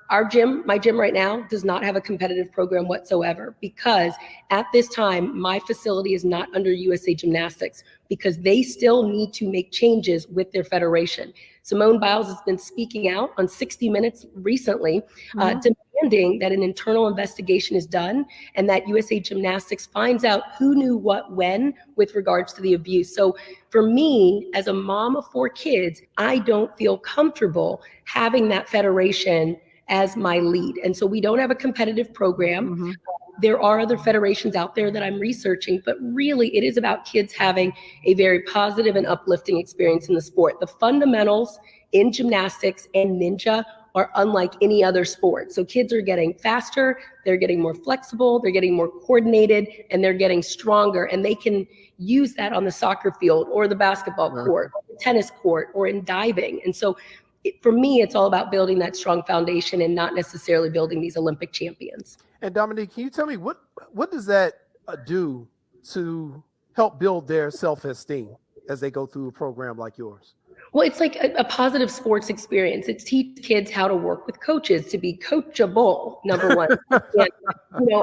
my gym right now does not have a competitive program whatsoever, because at this time, my facility is not under USA Gymnastics because they still need to make changes with their federation. Simone Biles has been speaking out on 60 Minutes recently, demanding that an internal investigation is done and that USA Gymnastics finds out who knew what when with regards to the abuse. So for me, as a mom of 4 kids, I don't feel comfortable having that federation as my lead. And so we don't have a competitive program. There are other federations out there that I'm researching, but really it is about kids having a very positive and uplifting experience in the sport. The fundamentals in gymnastics and ninja are unlike any other sport. So kids are getting faster, they're getting more flexible, they're getting more coordinated, and they're getting stronger. And they can use that on the soccer field or the basketball court, or the tennis court, or in diving. And so for me, it's all about building that strong foundation and not necessarily building these Olympic champions. And Dominique, can you tell me what does that do to help build their self-esteem as they go through a program like yours? Well, it's like a positive sports experience. It teaches kids how to work with coaches, to be coachable, number one. And,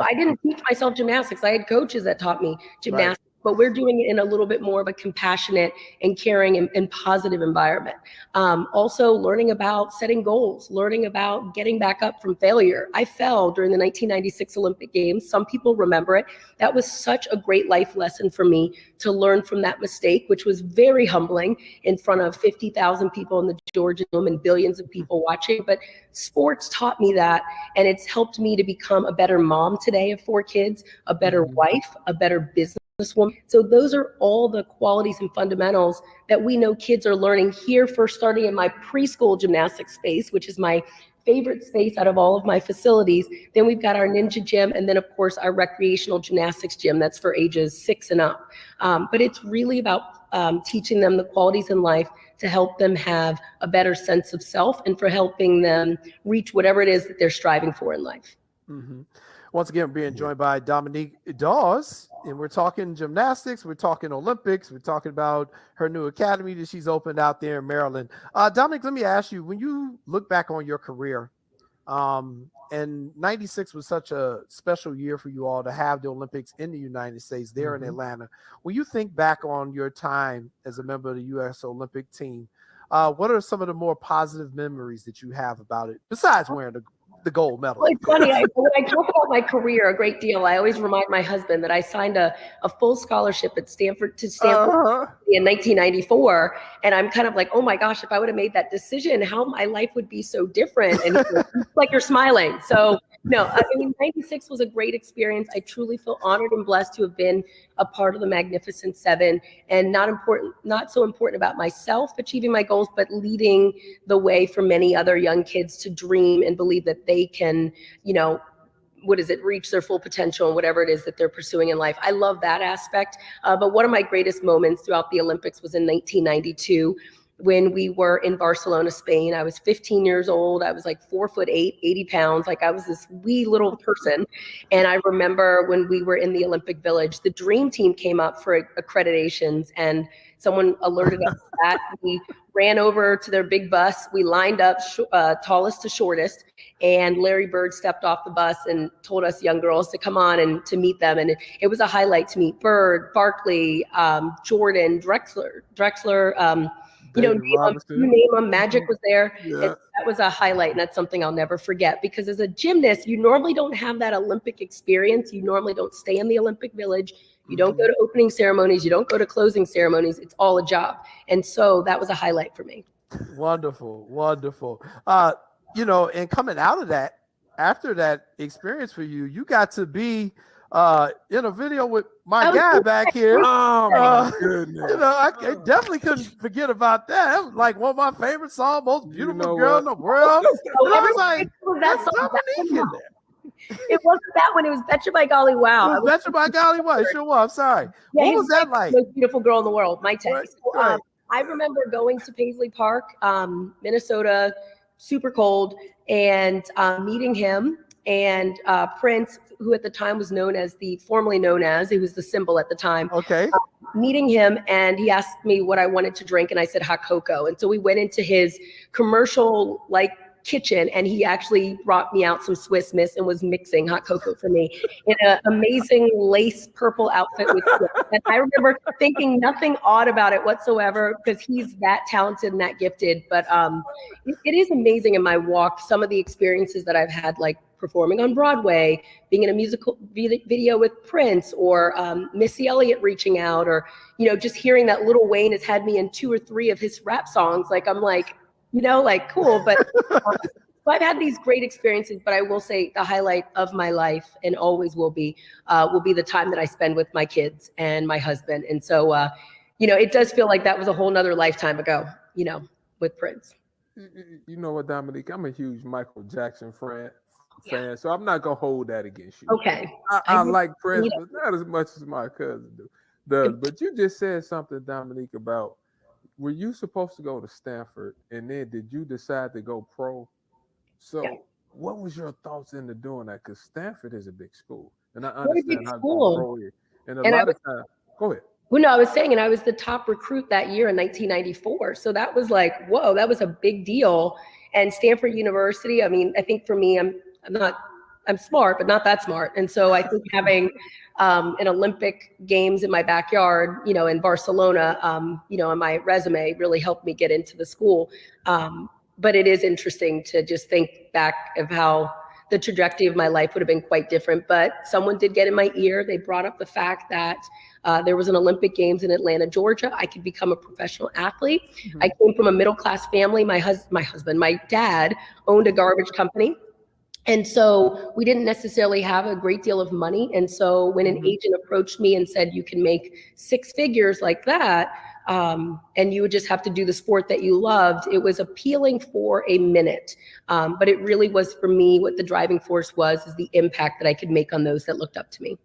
I didn't teach myself gymnastics. I had coaches that taught me gymnastics. Right. But we're doing it in a little bit more of a compassionate and caring and positive environment. Also learning about setting goals, learning about getting back up from failure. I fell during the 1996 Olympic Games. Some people remember it. That was such a great life lesson for me to learn from that mistake, which was very humbling in front of 50,000 people in the Georgia Dome and billions of people watching. But sports taught me that, and it's helped me to become a better mom today of 4 kids, a better wife, a better businesswoman. So those are all the qualities and fundamentals that we know kids are learning here, first starting in my preschool gymnastics space, which is my favorite space out of all of my facilities. Then we've got our ninja gym, and then of course our recreational gymnastics gym that's for ages 6 and up. But it's really about teaching them the qualities in life to help them have a better sense of self and for helping them reach whatever it is that they're striving for in life. Once again, being joined by Dominique Dawes, and we're talking gymnastics, we're talking Olympics, we're talking about her new academy that she's opened out there in Maryland. Dominique, let me ask you, when you look back on your career, and 96 was such a special year for you all to have the Olympics in the United States there in Atlanta. When you think back on your time as a member of the U.S. Olympic team, what are some of the more positive memories that you have about it, besides wearing the gold medal? Well, it's funny. When I talk about my career a great deal, I always remind my husband that I signed a full scholarship at Stanford in 1994. And I'm kind of like, oh my gosh, if I would have made that decision, how my life would be so different. And like you're smiling. So no, I mean, 96 was a great experience. I truly feel honored and blessed to have been a part of the Magnificent Seven, and not so important about myself achieving my goals, but leading the way for many other young kids to dream and believe that they can, reach their full potential and whatever it is that they're pursuing in life. I love that aspect. But one of my greatest moments throughout the Olympics was in 1992. When we were in Barcelona, Spain. I was 15 years old. I was like 4'8", 80 pounds. Like I was this wee little person. And I remember when we were in the Olympic Village, the dream team came up for accreditations, and someone alerted us to that. We ran over to their big bus. We lined up tallest to shortest, and Larry Bird stepped off the bus and told us young girls to come on and to meet them. And it was a highlight to meet Bird, Barkley, Jordan, Drexler, you name them, Magic was there. Yeah. That was a highlight, and that's something I'll never forget, because as a gymnast, you normally don't have that Olympic experience. You normally don't stay in the Olympic Village. You don't go to opening ceremonies. You don't go to closing ceremonies. It's all a job. And so that was a highlight for me. Wonderful, wonderful. And coming out of that, after that experience for you, you got to be in a video with my guy back here. Oh my goodness! I definitely couldn't forget about that. That was like one of my favorite songs, most beautiful girl in the world. I was like, that's Dominique in there. It wasn't that one. It was Betcha by Golly Wow. It was Betcha by Golly Wow. It sure was. I'm sorry. Yeah, what was that like? The most beautiful girl in the world, my taste. Right. I remember going to Paisley Park, Minnesota, super cold, and meeting him and Prince, who at the time was formerly known as, he was the symbol at the time. Okay. Meeting him, and he asked me what I wanted to drink, and I said hot cocoa. And so we went into his commercial kitchen, and he actually brought me out some Swiss Miss and was mixing hot cocoa for me in an amazing lace purple outfit with and I remember thinking nothing odd about it whatsoever because he's that talented and that gifted. But it is amazing in my walk, some of the experiences that I've had, like performing on Broadway, being in a musical video with Prince, or Missy Elliott reaching out, or just hearing that Lil Wayne has had me in 2 or 3 of his rap songs. I'm like, cool. But so I've had these great experiences, but I will say the highlight of my life, and always will be the time that I spend with my kids and my husband. And so, it does feel like that was a whole nother lifetime ago, with Prince. You know what, Dominique? I'm a huge Michael Jackson fan, so I'm not going to hold that against you. Okay. I like Prince, but not as much as my cousin does. But you just said something, Dominique, about, were you supposed to go to Stanford, and then did you decide to go pro? So what was your thoughts into doing that? Because Stanford is a big school, and I understand how pro is. And a lot of times, go ahead. Well, no, I was saying, and I was the top recruit that year in 1994. So that was like, whoa, that was a big deal. And Stanford University, I mean, I think for me, I'm smart, but not that smart. And so I think having an Olympic Games in my backyard, in Barcelona, on my resume really helped me get into the school. But it is interesting to just think back of how the trajectory of my life would have been quite different. But someone did get in my ear. They brought up the fact that there was an Olympic Games in Atlanta, Georgia. I could become a professional athlete. Mm-hmm. I came from a middle-class family. My dad owned a garbage company. And so we didn't necessarily have a great deal of money. And so when an agent approached me and said, you can make 6 figures like that, and you would just have to do the sport that you loved, it was appealing for a minute. But it really was, for me, what the driving force was, is the impact that I could make on those that looked up to me.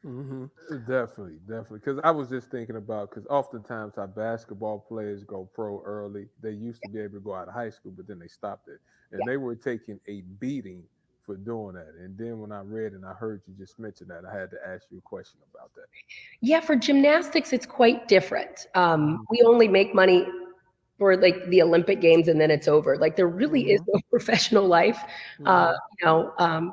Mm-hmm. Definitely. Because I was just thinking about, because oftentimes our basketball players go pro early. They used to be able to go out of high school, but then they stopped it. And they were taking a beating for doing that. And then when I read and I heard you just mention that, I had to ask you a question about that. Yeah, for gymnastics, it's quite different. We only make money for the Olympic Games, and then it's over. There really is no professional life,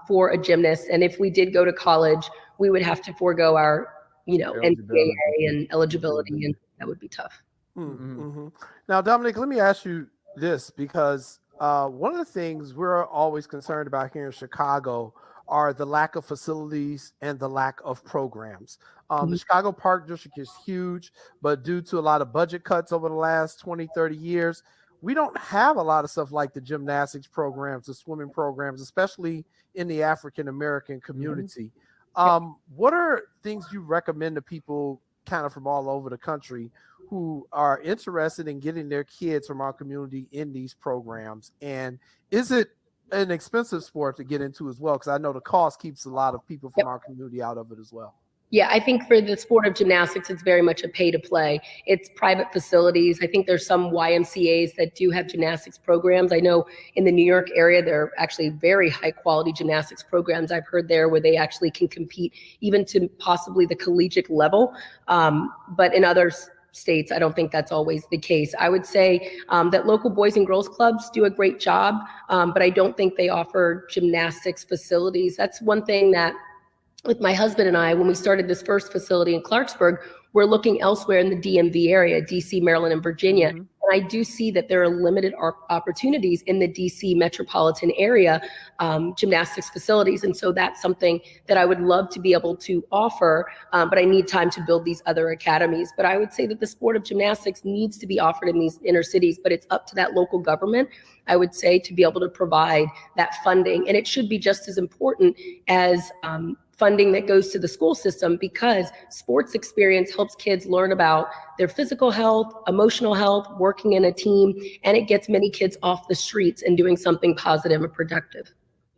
for a gymnast. And if we did go to college, we would have to forego our, NCAA and eligibility, and that would be tough. Mm-hmm. Now, Dominique, let me ask you this, because one of the things we're always concerned about here in Chicago are the lack of facilities and the lack of programs. The Chicago Park District is huge, but due to a lot of budget cuts over the last 20, 30 years, we don't have a lot of stuff like the gymnastics programs, the swimming programs, especially in the African-American community. What are things you recommend to people kind of from all over the country who are interested in getting their kids from our community in these programs? And is it an expensive sport to get into as well? Because I know the cost keeps a lot of people from our community out of it as well. Yeah, I think for the sport of gymnastics, it's very much a pay to play. It's private facilities. I think there's some YMCAs that do have gymnastics programs. I know in the New York area, there are actually very high quality gymnastics programs I've heard there, where they actually can compete even to possibly the collegiate level. But in other states, I don't think that's always the case. I would say that local boys and girls clubs do a great job, but I don't think they offer gymnastics facilities. That's one thing that, with my husband and I, when we started this first facility in Clarksburg, we're looking elsewhere in the DMV area, DC, Maryland, and Virginia. And I do see that there are limited opportunities in the DC metropolitan area, gymnastics facilities. And so that's something that I would love to be able to offer, but I need time to build these other academies. But I would say that the sport of gymnastics needs to be offered in these inner cities, but it's up to that local government, I would say, to be able to provide that funding. And it should be just as important as funding that goes to the school system, because sports experience helps kids learn about their physical health, emotional health, working in a team, and it gets many kids off the streets and doing something positive and productive.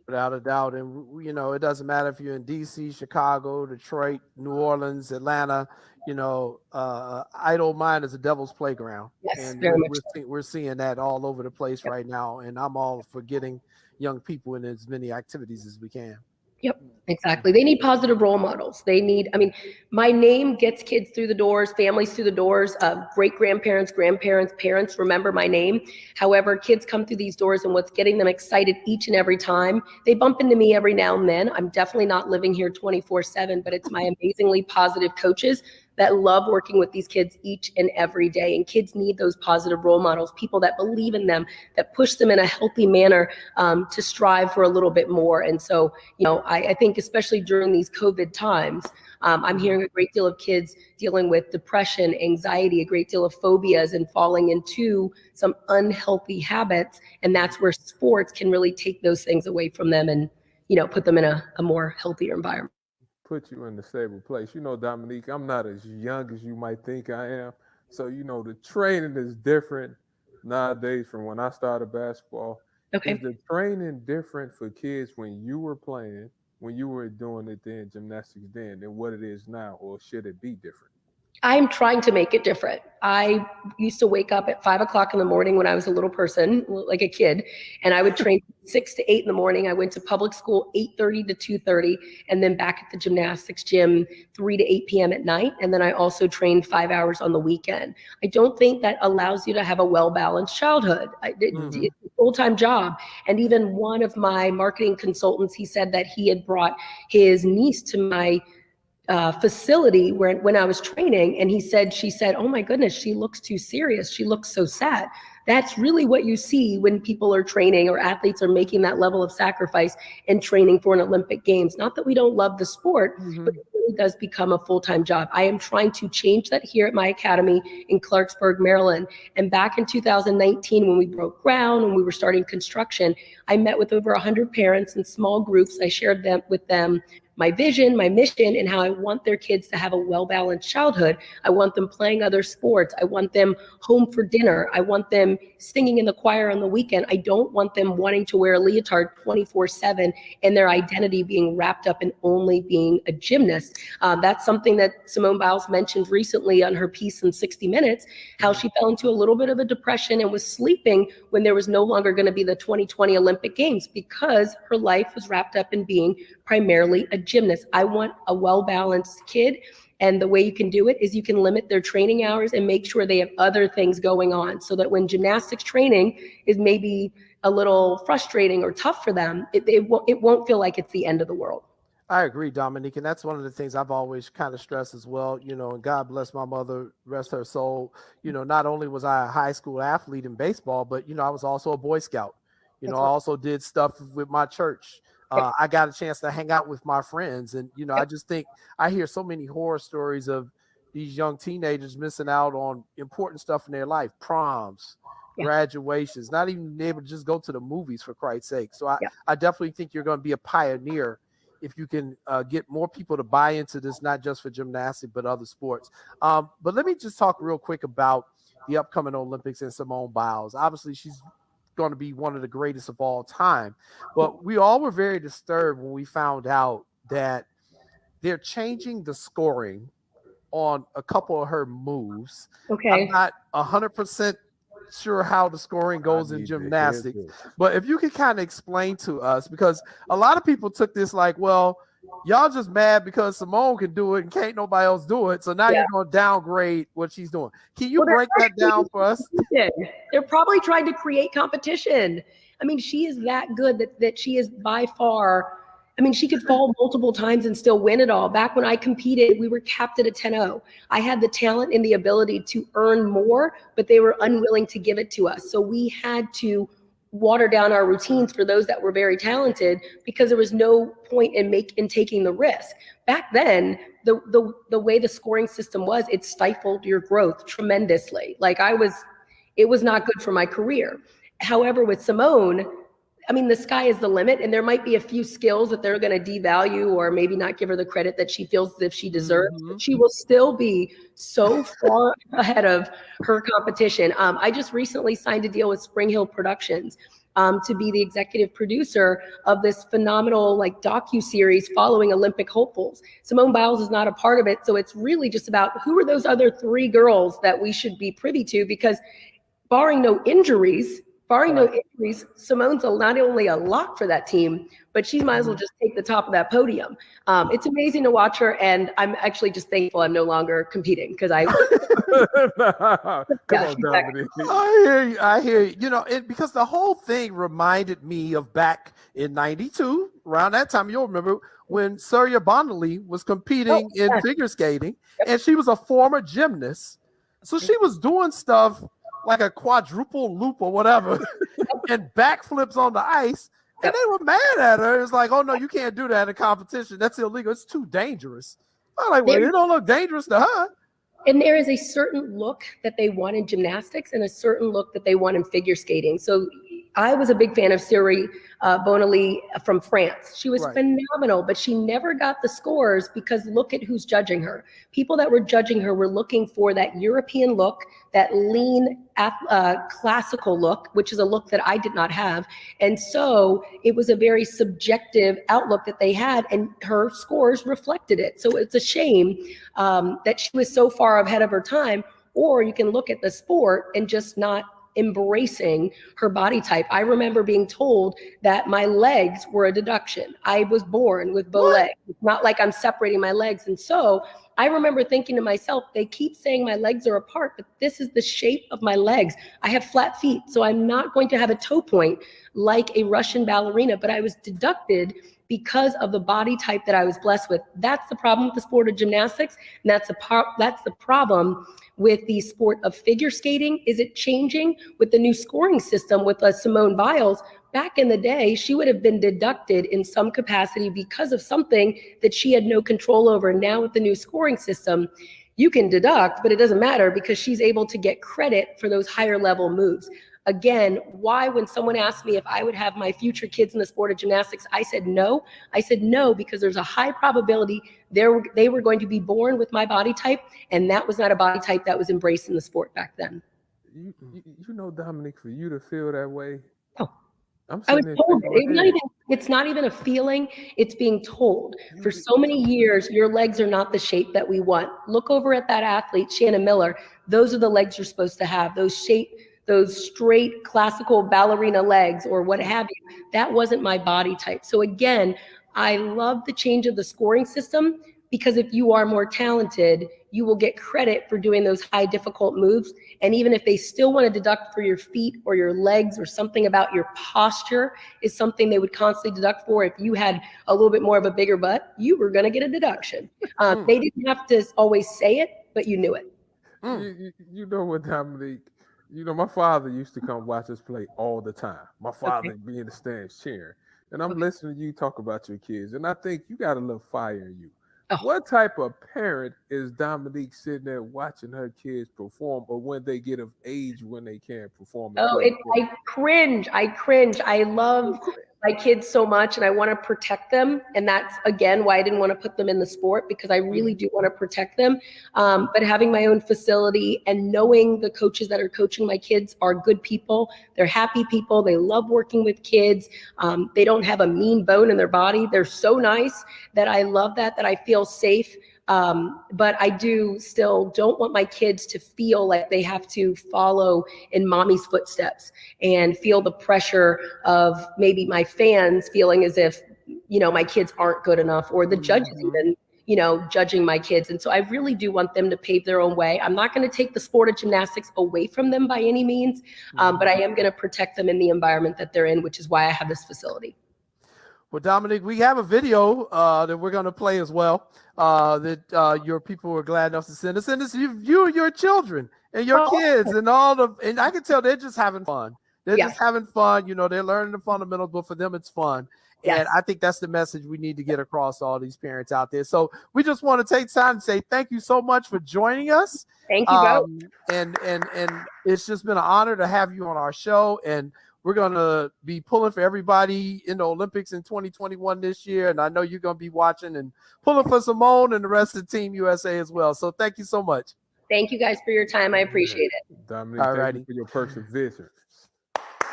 Without a doubt. And, you know, it doesn't matter if you're in DC, Chicago, Detroit, New Orleans, Atlanta, you know, idle mind is a devil's playground. Yes, and very we're seeing that all over the place right now. And I'm all for getting young people in as many activities as we can. Yep, exactly. They need positive role models. They need, I mean, my name gets kids through the doors, families through the doors, great grandparents, grandparents, parents remember my name. However, kids come through these doors, and what's getting them excited each and every time, they bump into me every now and then. I'm definitely not living here 24/7, but it's my amazingly positive coaches that love working with these kids each and every day. And kids need those positive role models, people that believe in them, that push them in a healthy manner to strive for a little bit more. And so, you know, I think especially during these COVID times, I'm hearing a great deal of kids dealing with depression, anxiety, a great deal of phobias, and falling into some unhealthy habits. And that's where sports can really take those things away from them and, you know, put them in a more healthier environment. Put you in the stable place. You know, Dominique, I'm not as young as you might think I am. So, you know, the training is different nowadays from when I started basketball. Okay. Is the training different for kids when you were playing, when you were doing it then, gymnastics then, than what it is now, or should it be different? I'm trying to make it different. I used to wake up at 5 o'clock in the morning when I was a little person, like a kid, and I would train 6 to 8 in the morning. I went to public school 8:30 to 2:30, and then back at the gymnastics gym 3 to 8 p.m. at night. And then I also trained 5 hours on the weekend. I don't think that allows you to have a well-balanced childhood. It's a full-time job. And even one of my marketing consultants, he said that he had brought his niece to my facility when I was training, and she said, "Oh my goodness, she looks too serious. She looks so sad." That's really what you see when people are training or athletes are making that level of sacrifice and training for an Olympic Games. Not that we don't love the sport, but it really does become a full-time job. I am trying to change that here at my academy in Clarksburg, Maryland. And back in 2019, when we broke ground and we were starting construction, I met with over 100 parents in small groups. I shared with them my vision, my mission, and how I want their kids to have a well-balanced childhood. I want them playing other sports. I want them home for dinner. I want them singing in the choir on the weekend. I don't want them wanting to wear a leotard 24/7 and their identity being wrapped up in only being a gymnast. That's something that Simone Biles mentioned recently on her piece in 60 Minutes, how she fell into a little bit of a depression and was sleeping when there was no longer going to be the 2020 Olympic Games, because her life was wrapped up in being primarily a gymnast. I want a well-balanced kid, and the way you can do it is you can limit their training hours and make sure they have other things going on, so that when gymnastics training is maybe a little frustrating or tough for them, it won't feel like it's the end of the world. I agree, Dominique, and that's one of the things I've always kind of stressed as well. You know, and God bless my mother, rest her soul. You know, not only was I a high school athlete in baseball, but, you know, I was also a Boy Scout. You know, I also did stuff with my church. I got a chance to hang out with my friends. And, you know, I just think I hear so many horror stories of these young teenagers missing out on important stuff in their life, proms, graduations, not even able to just go to the movies, for Christ's sake. So I definitely think you're going to be a pioneer if you can get more people to buy into this, not just for gymnastics, but other sports. But let me just talk real quick about the upcoming Olympics and Simone Biles. Obviously, she's going to be one of the greatest of all time. But we all were very disturbed when we found out that they're changing the scoring on a couple of her moves. Okay. I'm not 100% sure how the scoring goes in gymnastics, but if you could kind of explain to us, because a lot of people took this like, well, y'all just mad because Simone can do it and can't nobody else do it, so now you're going to downgrade what she's doing. Can you break that down for us? They're probably trying to create competition. I mean, she is that good that she is by far I mean, she could fall multiple times and still win it all. Back when I competed, we were capped at a 10-0. I had the talent and the ability to earn more, but they were unwilling to give it to us. So we had to water down our routines for those that were very talented because there was no point in taking the risk. Back then, the way the scoring system was, it stifled your growth tremendously. Like it was not good for my career. However, with Simone, I mean, the sky is the limit, and there might be a few skills that they're going to devalue or maybe not give her the credit that she feels as if she deserves. But she will still be so far ahead of her competition. I just recently signed a deal with Spring Hill Productions to be the executive producer of this phenomenal docu-series following Olympic hopefuls. Simone Biles is not a part of it, so it's really just about who are those other 3 girls that we should be privy to, because barring no injuries, Simone's not only a lock for that team, but she might as well just take the top of that podium. It's amazing to watch her, and I'm actually just thankful I'm no longer competing because I. Come on, Dominique. I hear you. You know, because the whole thing reminded me of back in '92, around that time. You'll remember when Surya Bondali was competing in figure skating, and she was a former gymnast, so she was doing stuff like a quadruple loop or whatever, and backflips on the ice, and they were mad at her. It's like, oh no, you can't do that in competition. That's illegal. It's too dangerous. I'm like, well, it don't look dangerous to her. And there is a certain look that they want in gymnastics and a certain look that they want in figure skating. So I was a big fan of Surya Bondali from France. She was phenomenal, but she never got the scores because look at who's judging her. People that were judging her were looking for that European look, that lean classical look, which is a look that I did not have. And so it was a very subjective outlook that they had, and her scores reflected it. So it's a shame that she was so far ahead of her time, or you can look at the sport and just not embracing her body type. I remember being told that my legs were a deduction. I was born with bow legs. It's not like I'm separating my legs. And so I remember thinking to myself, they keep saying my legs are apart, but this is the shape of my legs. I have flat feet, so I'm not going to have a toe point like a Russian ballerina, but I was deducted because of the body type that I was blessed with. That's the problem with the sport of gymnastics, and that's the problem with the sport of figure skating. Is it changing with the new scoring system with Simone Biles? Back in the day, she would have been deducted in some capacity because of something that she had no control over. Now with the new scoring system, you can deduct, but it doesn't matter because she's able to get credit for those higher level moves. Again, why when someone asked me if I would have my future kids in the sport of gymnastics, I said no. I said no because there's a high probability they were going to be born with my body type, and that was not a body type that was embraced in the sport back then. You know, Dominique, for you to feel that way. Oh. I was told it's not even a feeling, it's being told. For so many years, your legs are not the shape that we want. Look over at that athlete, Shannon Miller. Those are the legs you're supposed to have. Those straight classical ballerina legs or what have you. That wasn't my body type. So again, I love the change of the scoring system because if you are more talented, you will get credit for doing those high difficult moves. And even if they still want to deduct for your feet or your legs or something about your posture is something they would constantly deduct for. If you had a little bit more of a bigger butt, you were going to get a deduction. They didn't have to always say it, but you knew it. You know what, Dominique? You know, my father used to come watch us play all the time. My father would be in the stands cheering. And I'm listening to you talk about your kids. And I think you got a little fire in you. Oh. What type of parent is Dominique sitting there watching her kids perform, or when they get of age when they can't perform? I cringe. I love my kids so much, and I want to protect them. And that's, again, why I didn't want to put them in the sport, because I really do want to protect them. But having my own facility and knowing the coaches that are coaching my kids are good people. They're happy people. They love working with kids. They don't have a mean bone in their body. They're so nice that I love that I feel safe. But I don't want my kids to feel like they have to follow in mommy's footsteps and feel the pressure of maybe my fans feeling as if, you know, my kids aren't good enough, or the judges even, you know, judging my kids. And so I really do want them to pave their own way. I'm not going to take the sport of gymnastics away from them by any means, but I am going to protect them in the environment that they're in, which is why I have this facility. Well, Dominique, we have a video that we're going to play as well that your people were glad enough to send us. And it's you and your children and your kids and and I can tell they're just having fun. They're just having fun. You know, they're learning the fundamentals, but for them, it's fun. Yes. And I think that's the message we need to get across to all these parents out there. So we just want to take time to say thank you so much for joining us. Thank you both. And it's just been an honor to have you on our show. And we're going to be pulling for everybody in the Olympics in 2021 this year. And I know you're going to be watching and pulling for Simone and the rest of Team USA as well. So thank you so much. Thank you guys for your time. I appreciate it. Dominique, thank you for your perseverance.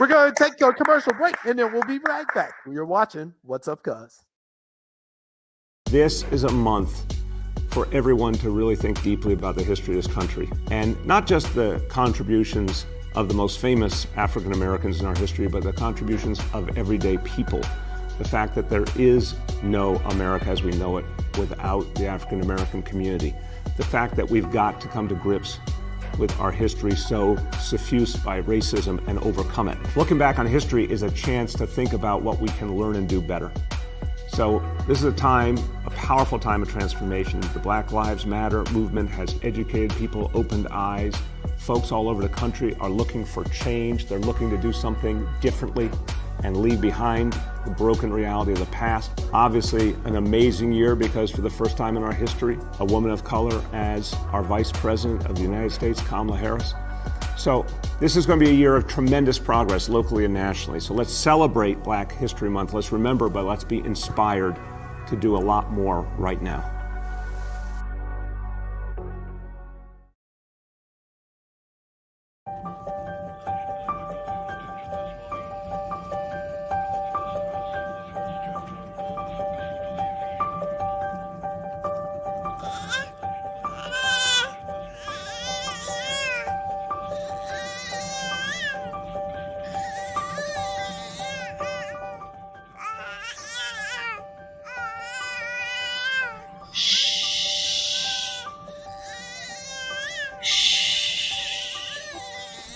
We're going to take a commercial break, and then we'll be right back. You're watching What's Up, Cuz. This is a month for everyone to really think deeply about the history of this country. And not just the contributions of the most famous African Americans in our history, but the contributions of everyday people. The fact that there is no America as we know it without the African American community. The fact that we've got to come to grips with our history so suffused by racism and overcome it. Looking back on history is a chance to think about what we can learn and do better. So this is a powerful time of transformation. The Black Lives Matter movement has educated people, opened eyes. Folks all over the country are looking for change. They're looking to do something differently and leave behind the broken reality of the past. Obviously, an amazing year because for the first time in our history, a woman of color as our Vice President of the United States, Kamala Harris. So this is going to be a year of tremendous progress locally and nationally. So let's celebrate Black History Month. Let's remember, but let's be inspired to do a lot more right now.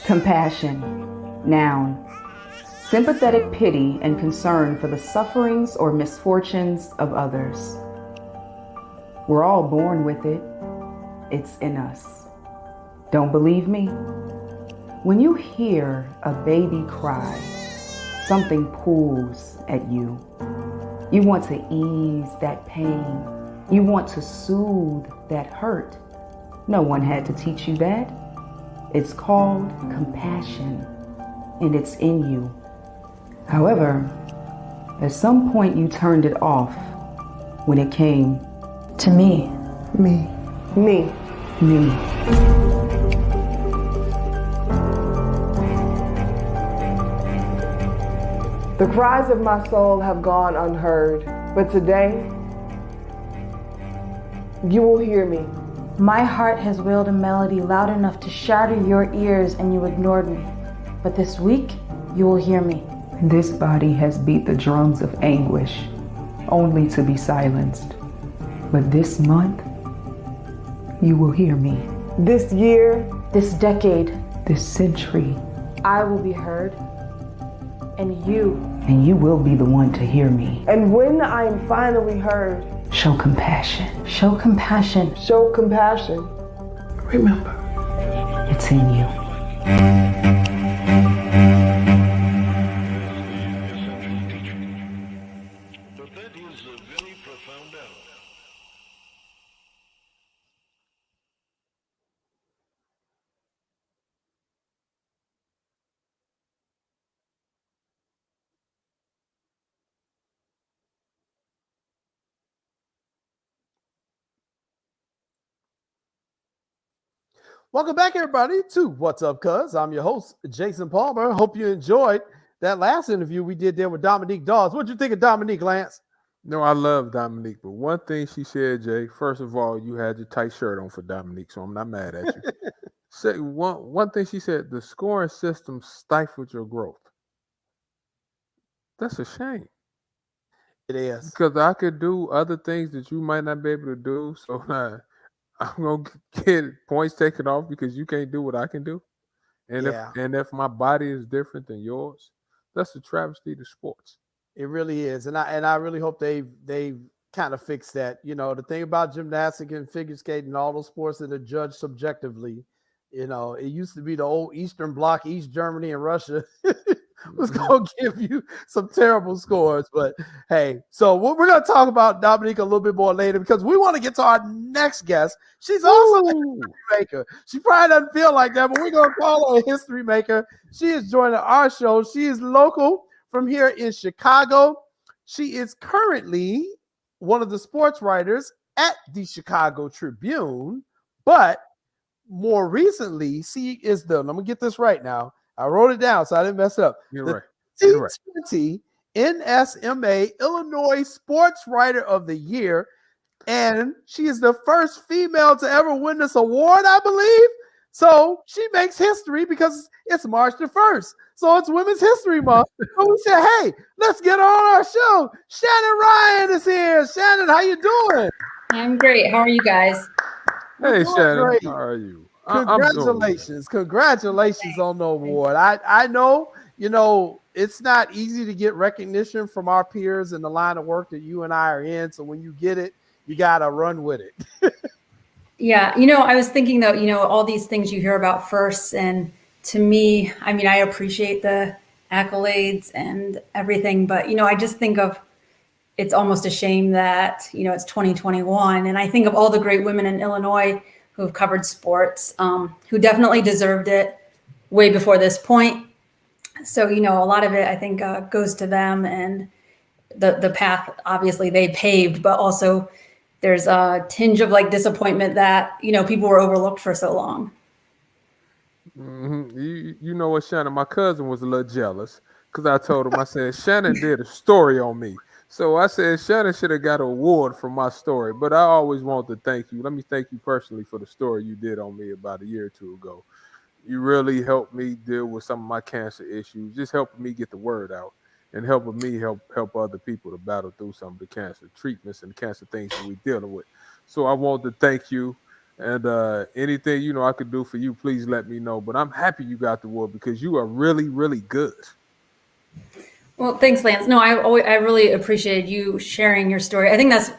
Compassion, noun. Sympathetic pity and concern for the sufferings or misfortunes of others. We're all born with it. It's in us. Don't believe me? When you hear a baby cry, something pulls at you. You want to ease that pain. You want to soothe that hurt. No one had to teach you that. It's called compassion, and it's in you. However, at some point you turned it off when it came to me. Me. The cries of my soul have gone unheard, but today, you will hear me. My heart has wailed a melody loud enough to shatter your ears and you ignored me. But this week, you will hear me. This body has beat the drums of anguish, only to be silenced. But this month, you will hear me. This year, this decade, this century, I will be heard. And you will be the one to hear me. And when I am finally heard, show compassion. Show compassion. Show compassion. Remember, it's in you. Welcome back, everybody, to What's Up, Cuz. I'm your host, Jason Palmer. Hope you enjoyed that last interview we did there with Dominique Dawes. What'd you think of Dominique, Lance? No, I love Dominique, but one thing she said, Jay, first of all, you had your tight shirt on for Dominique, so I'm not mad at you. One thing she said, the scoring system stifled your growth. That's a shame. It is. Because I could do other things that you might not be able to do, so I'm going to get points taken off because you can't do what I can do. And if my body is different than yours, that's a travesty to sports. It really is, and I really hope they've kind of fixed that. You know, the thing about gymnastics and figure skating and all those sports that are judged subjectively, you know, it used to be the old Eastern Bloc, East Germany and Russia was going to give you some terrible scores. But hey, so we're going to talk about Dominique a little bit more later because we want to get to our next guest. She's also a history maker. She probably doesn't feel like that, but we're going to call her a history maker. She is joining our show. She is local from here in Chicago. She is currently one of the sports writers at the Chicago Tribune, but more recently, she is the, I'm going to get this right now. I wrote it down so I didn't mess it up. You're the right. T20 NSMA Illinois Sports Writer of the Year, and she is the first female to ever win this award, I believe. So she makes history because it's March the 1st. So it's Women's History Month. So we said, hey, let's get her on our show. Shannon Ryan is here. Shannon, how you doing? I'm great. How are you guys? Hey, Shannon, great. how are you? Congratulations. Congratulations on the award. I know, you know, it's not easy to get recognition from our peers in the line of work that you and I are in. So when you get it, you got to run with it. Yeah. You know, I was thinking though, you know, all these things you hear about first, and to me, I mean, I appreciate the accolades and everything, but, you know, I just think of, it's almost a shame that, you know, it's 2021. And I think of all the great women in Illinois who have covered sports, who definitely deserved it way before this point. So, you know, a lot of it, I think, goes to them and the path, obviously, they paved, but also there's a tinge of like disappointment that, you know, people were overlooked for so long. Mm-hmm. You know what, Shannon, my cousin was a little jealous because I told him, I said, Shannon did a story on me. So I said, Shannon should have got an award for my story, but I always want to thank you. Let me thank you personally for the story you did on me about a year or two ago. You really helped me deal with some of my cancer issues, just helping me get the word out and helping me help other people to battle through some of the cancer treatments and cancer things that we're dealing with. So I want to thank you, and anything, you know, I could do for you, please let me know. But I'm happy you got the award because you are really, really good. Well, thanks, Lance. No, I really appreciated you sharing your story. I think that's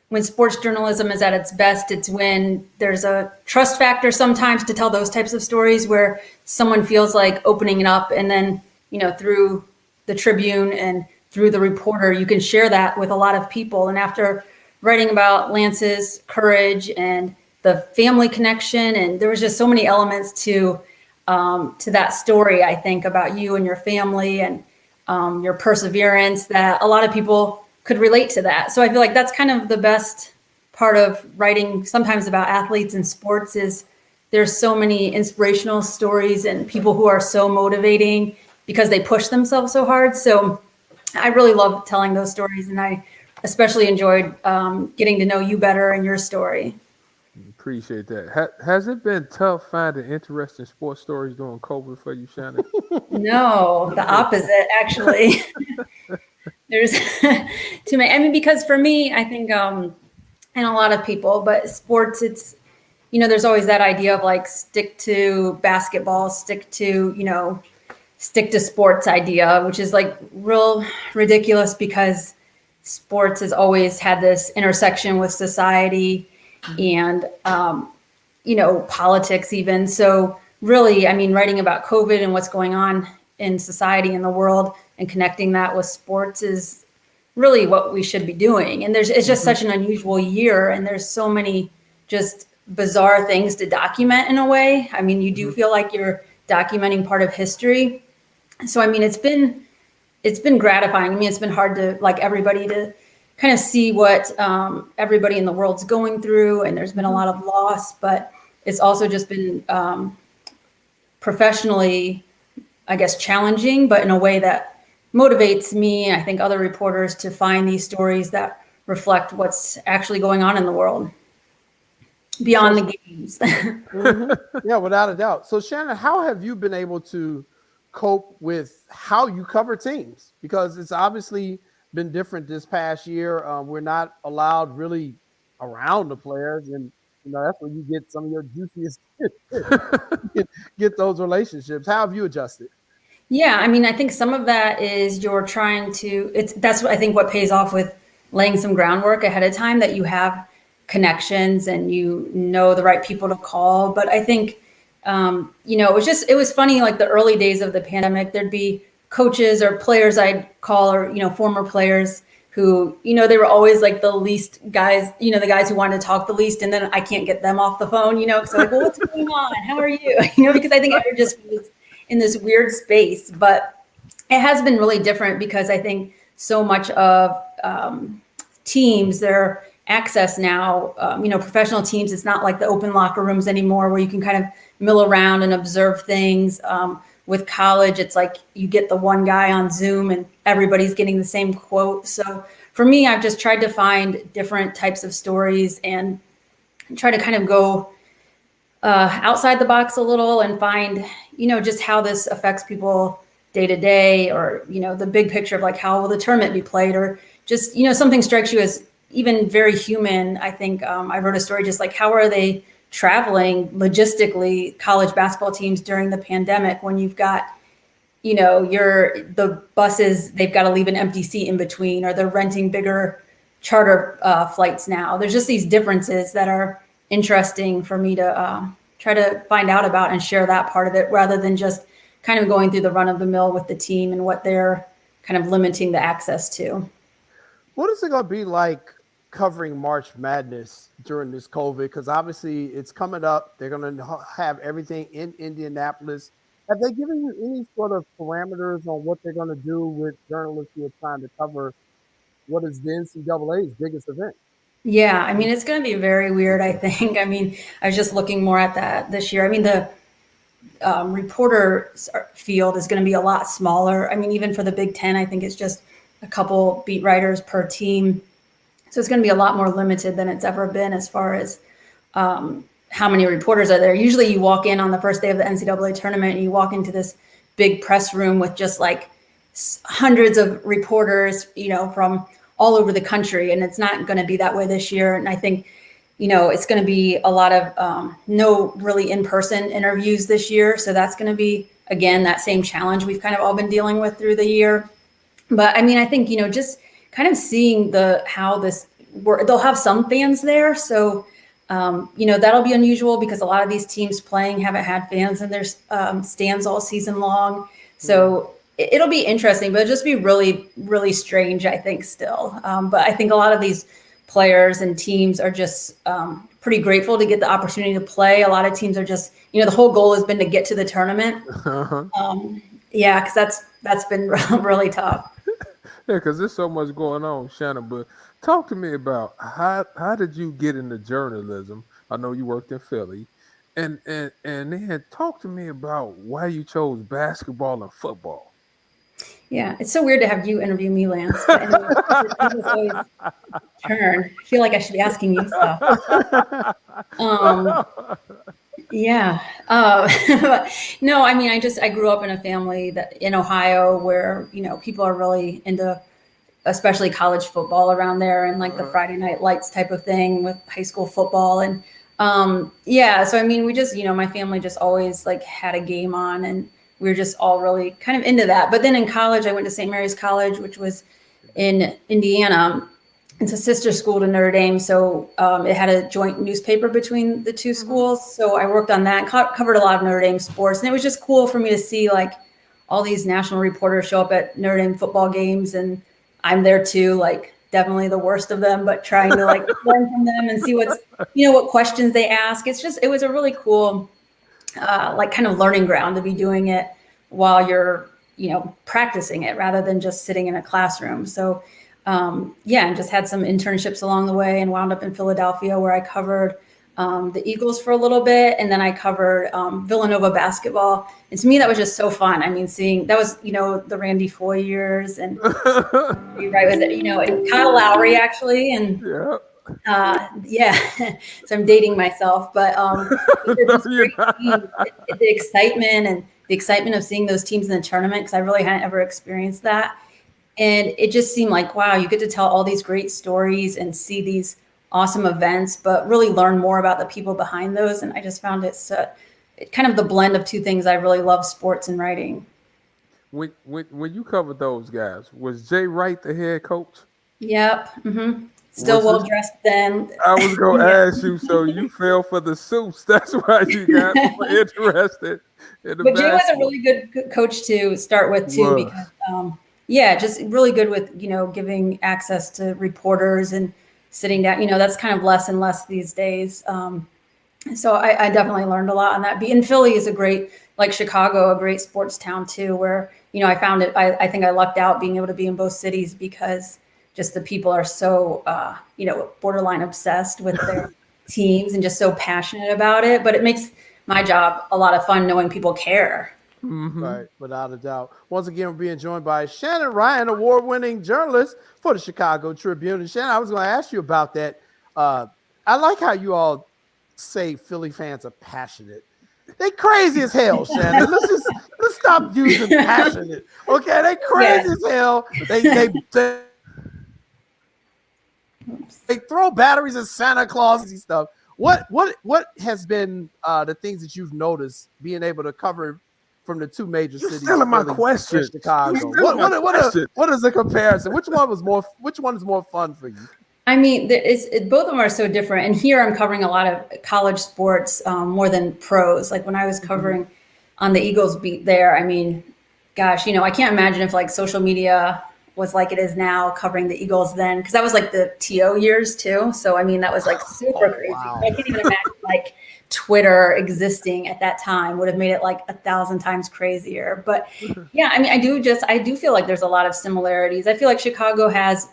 when sports journalism is at its best. It's when there's a trust factor sometimes to tell those types of stories where someone feels like opening it up, and then, you know, through the Tribune and through the reporter, you can share that with a lot of people. And after writing about Lance's courage and the family connection, and there was just so many elements to that story, I think, about you and your family and your perseverance, that a lot of people could relate to that. So I feel like that's kind of the best part of writing sometimes about athletes and sports, is there's so many inspirational stories and people who are so motivating because they push themselves so hard. So I really love telling those stories, and I especially enjoyed getting to know you better and your story. Appreciate that. Has it been tough finding interesting sports stories during COVID for you, Shannon? No, the opposite, actually. There's too many. I mean, because for me, I think, and a lot of people, but sports, it's, you know, there's always that idea of like stick to basketball, stick to sports idea, which is like real ridiculous because sports has always had this intersection with society and, politics even. So really, I mean, writing about COVID and what's going on in society and the world and connecting that with sports is really what we should be doing. And it's just such an unusual year, and there's so many just bizarre things to document in a way. I mean, you do feel like you're documenting part of history. So, I mean, it's been gratifying. I mean, it's been hard to like everybody to kind of see what everybody in the world's going through, and there's been a lot of loss, but it's also just been professionally, I guess, challenging, but in a way that motivates me, I think, other reporters to find these stories that reflect what's actually going on in the world beyond the games. Yeah, without a doubt. So, Shannon, how have you been able to cope with how you cover teams? Because it's obviously been different this past year. We're not allowed really around the players, and that's where you get some of your juiciest get those relationships. How have you adjusted? Yeah, I mean, I think some of that is you're trying to, that's I think what pays off with laying some groundwork ahead of time, that you have connections and you know the right people to call. But I think, it was funny, like the early days of the pandemic, there'd be coaches or players I'd call, or, former players who, they were always like the least guys, the guys who wanted to talk the least. And then I can't get them off the phone, because they're like, well, what's going on? How are you? Because I think everyone just was in this weird space. But it has been really different because I think so much of teams, their access now, professional teams, it's not like the open locker rooms anymore where you can kind of mill around and observe things. With college, it's like you get the one guy on Zoom and everybody's getting the same quote. So for me, I've just tried to find different types of stories and try to kind of go outside the box a little and find, just how this affects people day to day, or, the big picture of like, how will the tournament be played, or just, something strikes you as even very human. I think I wrote a story just like, how are they traveling logistically, college basketball teams during the pandemic, when you've got, the buses, they've got to leave an empty seat in between, or they're renting bigger charter flights now. There's just these differences that are interesting for me to try to find out about and share that part of it, rather than just kind of going through the run of the mill with the team and what they're kind of limiting the access to. What is it going to be like covering March Madness during this COVID? Because obviously it's coming up. They're going to have everything in Indianapolis. Have they given you any sort of parameters on what they're going to do with journalists who are trying to cover what is the NCAA's biggest event? Yeah, I mean, it's going to be very weird, I think. I mean, I was just looking more at that this year. I mean, the reporter field is going to be a lot smaller. I mean, even for the Big Ten, I think it's just a couple beat writers per team. So it's going to be a lot more limited than it's ever been as far as how many reporters are there. Usually you walk in on the first day of the NCAA tournament and you walk into this big press room with just like hundreds of reporters, from all over the country. And it's not going to be that way this year. And I think, it's going to be a lot of no really in-person interviews this year. So that's going to be, again, that same challenge we've kind of all been dealing with through the year. But I mean, I think, just kind of seeing how this work, they'll have some fans there. So, that'll be unusual because a lot of these teams playing haven't had fans in their stands all season long. So it'll be interesting, but it'll just be really, really strange, I think, still. But I think a lot of these players and teams are just pretty grateful to get the opportunity to play. A lot of teams are just, the whole goal has been to get to the tournament. Yeah, because that's been really tough. Yeah, because there's so much going on, Shannon. But talk to me about how did you get into journalism? I know you worked in Philly, and then talk to me about why you chose basketball and football. Yeah, it's so weird to have you interview me, Lance. But anyway, it's always turn. I feel like I should be asking you stuff. Yeah. No, I mean, I grew up in a family that in Ohio where, people are really into, especially college football around there, and like the Friday Night Lights type of thing with high school football. And so, I mean, we just, my family just always like had a game on, and we were just all really kind of into that. But then in college, I went to St. Mary's College, which was in Indiana. It's a sister school to Notre Dame. So it had a joint newspaper between the two schools. So I worked on that, covered a lot of Notre Dame sports. And it was just cool for me to see like all these national reporters show up at Notre Dame football games. And I'm there too, like definitely the worst of them, but trying to like learn from them and see what questions they ask. It was a really cool, like kind of learning ground to be doing it while you're, practicing it rather than just sitting in a classroom. So and just had some internships along the way and wound up in Philadelphia where I covered the Eagles for a little bit. And then I covered Villanova basketball. And to me, that was just so fun. I mean, seeing that was, the Randy Foye years and and Kyle Lowry actually. And so I'm dating myself, but the excitement of seeing those teams in the tournament, because I really hadn't ever experienced that. And it just seemed like, wow, you get to tell all these great stories and see these awesome events, but really learn more about the people behind those. And I just found it kind of the blend of two things. I really love sports and writing. when you covered those guys, was Jay Wright the head coach? Yep. Still well dressed then. I was gonna ask you, so you fell for the suits. That's why you got interested in the But Jay was a basketball. really good coach to start with too, because just really good with giving access to reporters and sitting down. That's kind of less and less these days. So I definitely learned a lot on that. And Philly is a great, like Chicago, a great sports town too, where I found it. I think I lucked out being able to be in both cities because just the people are so, borderline obsessed with their teams and just so passionate about it. But it makes my job a lot of fun knowing people care. Right, without a doubt. Once again, we're being joined by Shannon Ryan, award-winning journalist for the Chicago Tribune. And Shannon, I was going to ask you about that. I like how you all say Philly fans are passionate. They crazy as hell, Shannon. Let's stop using passionate. Okay, they crazy as hell. They throw batteries at Santa Claus and stuff. What has been the things that you've noticed being able to cover from the two major cities? Still my question. Chicago. What is the comparison? Which one is more fun for you? I mean, both of them are so different. And here I'm covering a lot of college sports more than pros. Like when I was covering on the Eagles beat there, I mean, gosh, I can't imagine if like social media was like it is now covering the Eagles then, because that was like the TO years too. So, I mean, that was like super crazy. Wow. I can't even imagine like Twitter existing at that time would have made it like 1,000 times crazier. But yeah, I mean, I do feel like there's a lot of similarities. I feel like Chicago has,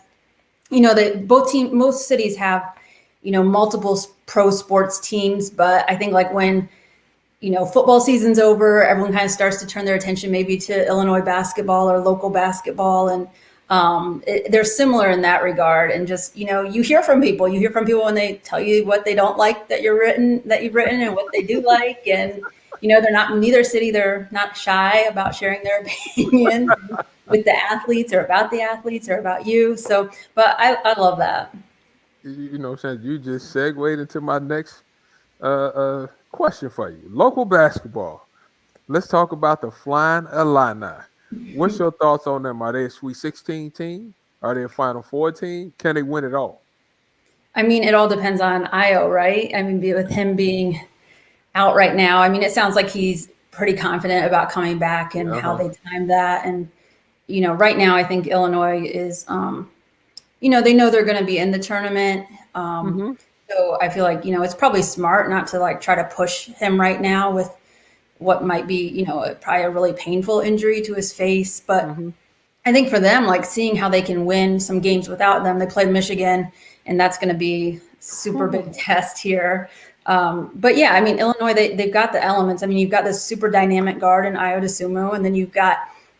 most cities have, multiple pro sports teams, but I think like when, football season's over, everyone kind of starts to turn their attention maybe to Illinois basketball or local basketball. And they're similar in that regard. And just, you hear from people when they tell you what they don't like that you've written and what they do like. And, neither city, they're not shy about sharing their opinions with the athletes or about the athletes or about you. So, but I love that. Shannon, you just segued into my next question for you. Local basketball. Let's talk about the Flying Illini. What's your thoughts on them? Are they a Sweet 16 team? Are they a Final Four team? Can they win it all? I mean, it all depends on Io, right? I mean, with him being out right now, I mean, it sounds like he's pretty confident about coming back and how they timed that. And, right now, I think Illinois is, they know they're going to be in the tournament. So I feel like, it's probably smart not to like try to push him right now with what might be, probably a really painful injury to his face. But I think for them, like seeing how they can win some games without them, they played Michigan, and that's going to be super big test here. But yeah, I mean, Illinois, they've got the elements. I mean, you've got this super dynamic guard in Io DeSumo, and then you've got,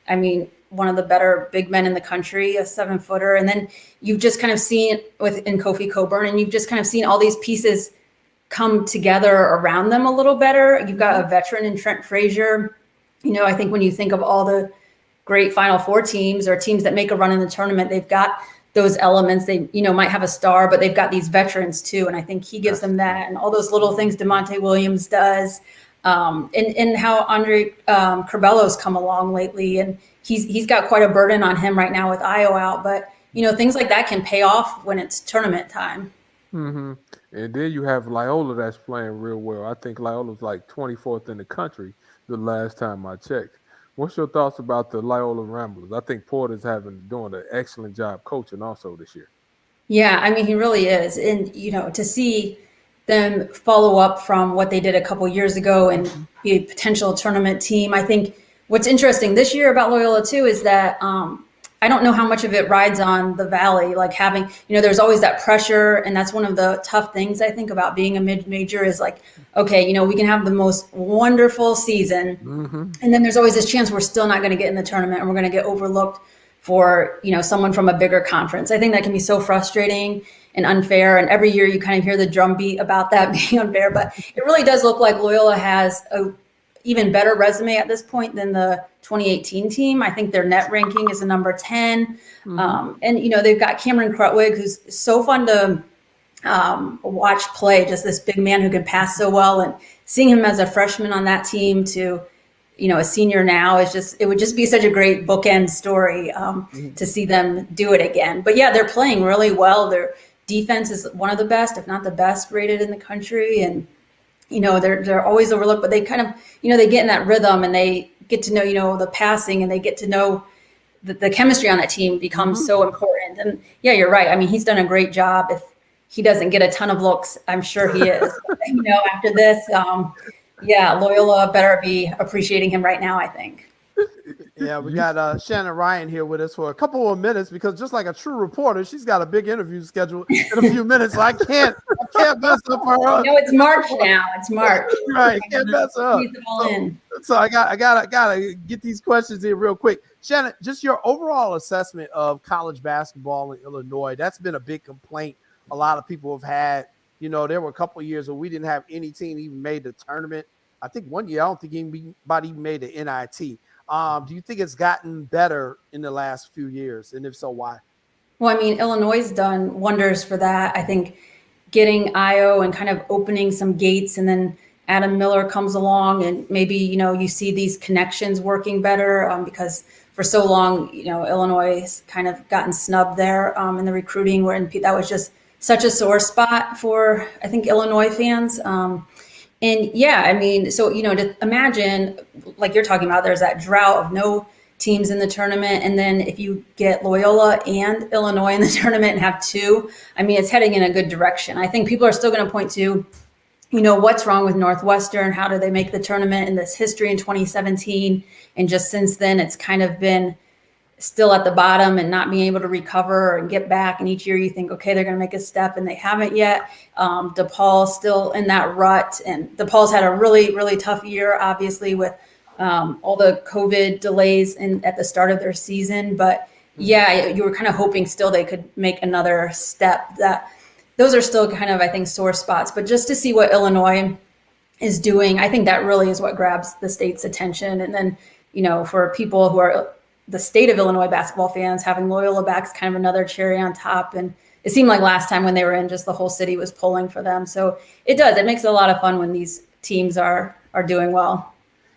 I mean, one of the better big men in the country, a 7-footer. And then you've just kind of seen in Kofi Coburn, and you've just kind of seen all these pieces come together around them a little better. You've got a veteran in Trent Frazier. I think when you think of all the great Final Four teams or teams that make a run in the tournament, they've got those elements. They, might have a star, but they've got these veterans too. And I think he gives them that, and all those little things DeMonte Williams does. And how Andre Curbello's come along lately. And he's got quite a burden on him right now with Io out. But, things like that can pay off when it's tournament time. And then you have Loyola that's playing real well. I think Loyola's like 24th in the country the last time I checked. What's your thoughts about the Loyola Ramblers? I think Porter's doing an excellent job coaching also this year. Yeah, I mean, he really is. And, to see them follow up from what they did a couple years ago and be a potential tournament team. I think what's interesting this year about Loyola too is that I don't know how much of it rides on the Valley, like having, there's always that pressure. And that's one of the tough things I think about being a mid-major is like, okay, we can have the most wonderful season. And then there's always this chance we're still not going to get in the tournament and we're going to get overlooked for, someone from a bigger conference. I think that can be so frustrating and unfair. And every year you kind of hear the drumbeat about that being unfair, but it really does look like Loyola has a even better resume at this point than the 2018 team. I think their net ranking is a number 10. And, they've got Cameron Krutwig, who's so fun to watch play, just this big man who can pass so well. And seeing him as a freshman on that team to, a senior now. It would just be such a great bookend story to see them do it again. But yeah, they're playing really well. Their defense is one of the best, if not the best rated in the country. And, they're always overlooked, but they kind of, they get in that rhythm and they get to know, the passing, and they get to know the chemistry on that team becomes so important. And yeah, you're right. I mean, he's done a great job. If he doesn't get a ton of looks, I'm sure he is. After this, Loyola better be appreciating him right now, I think. Yeah, we got Shannon Ryan here with us for a couple more minutes, because just like a true reporter, she's got a big interview scheduled in a few minutes. So I can't mess up her. It's March now. It's March. Right, can't mess up. So I gotta get these questions in real quick. Shannon, just your overall assessment of college basketball in Illinois. That's been a big complaint a lot of people have had. There were a couple of years where we didn't have any team even made the tournament. I think one year, I don't think anybody even made the NIT. Do you think it's gotten better in the last few years? And if so, why? Well, I mean, Illinois has done wonders for that. I think getting Io and kind of opening some gates, and then Adam Miller comes along, and maybe, you see these connections working better because for so long, Illinois has kind of gotten snubbed there in the recruiting, and that was just such a sore spot for, I think, Illinois fans. And yeah, I mean, so, to imagine, like you're talking about, there's that drought of no teams in the tournament. And then if you get Loyola and Illinois in the tournament and have two, I mean, it's heading in a good direction. I think people are still going to point to, what's wrong with Northwestern? How did they make the tournament in this history in 2017? And just since then, it's kind of been still at the bottom and not being able to recover and get back. And each year you think, okay, they're going to make a step, and they haven't yet. DePaul's still in that rut, and DePaul's had a really, really tough year, obviously, with all the COVID delays at the start of their season. But yeah, you were kind of hoping still they could make another step. Those are still kind of, I think, sore spots. But just to see what Illinois is doing, I think that really is what grabs the state's attention. And then, for people who are the state of Illinois basketball fans, having Loyola back is kind of another cherry on top. And it seemed like last time when they were in, just the whole city was pulling for them. So it makes it a lot of fun when these teams are doing well.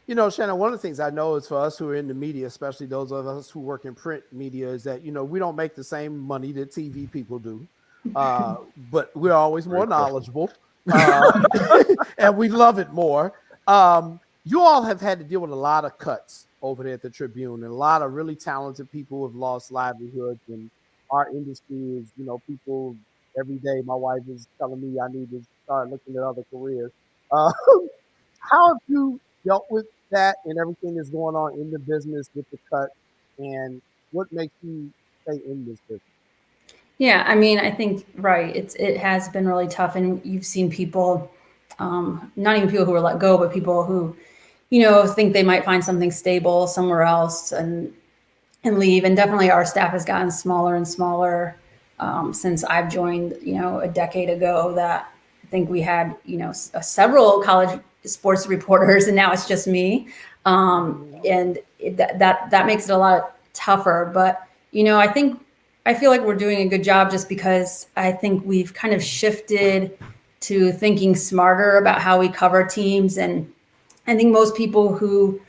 Shannon, one of the things I know is for us who are in the media, especially those of us who work in print media, is that, we don't make the same money that TV people do. But we're always more knowledgeable and we love it more. You all have had to deal with a lot of cuts over there at the Tribune, and a lot of really talented people who have lost livelihoods. And our industry is, people every day. My wife is telling me I need to start looking at other careers. How have you dealt with that and everything that's going on in the business with the cut, and what makes you stay in this business? Yeah, I mean, I think, right, it has been really tough, and you've seen people, not even people who were let go, but people who, think they might find something stable somewhere else and leave. And definitely our staff has gotten smaller and smaller since I've joined, a decade ago. That I think we had, several college sports reporters, and now it's just me. And that makes it a lot tougher. But, I feel like we're doing a good job, just because I think we've kind of shifted to thinking smarter about how we cover teams. And I think most people who,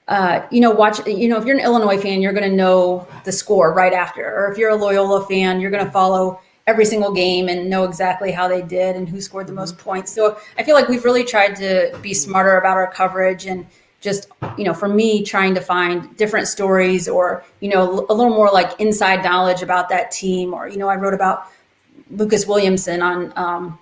watch, if you're an Illinois fan, you're going to know the score right after. Or if you're a Loyola fan, you're going to follow every single game and know exactly how they did and who scored the most points. So I feel like we've really tried to be smarter about our coverage, and just, for me, trying to find different stories, or, a little more like inside knowledge about that team. Or, I wrote about Lucas Williamson on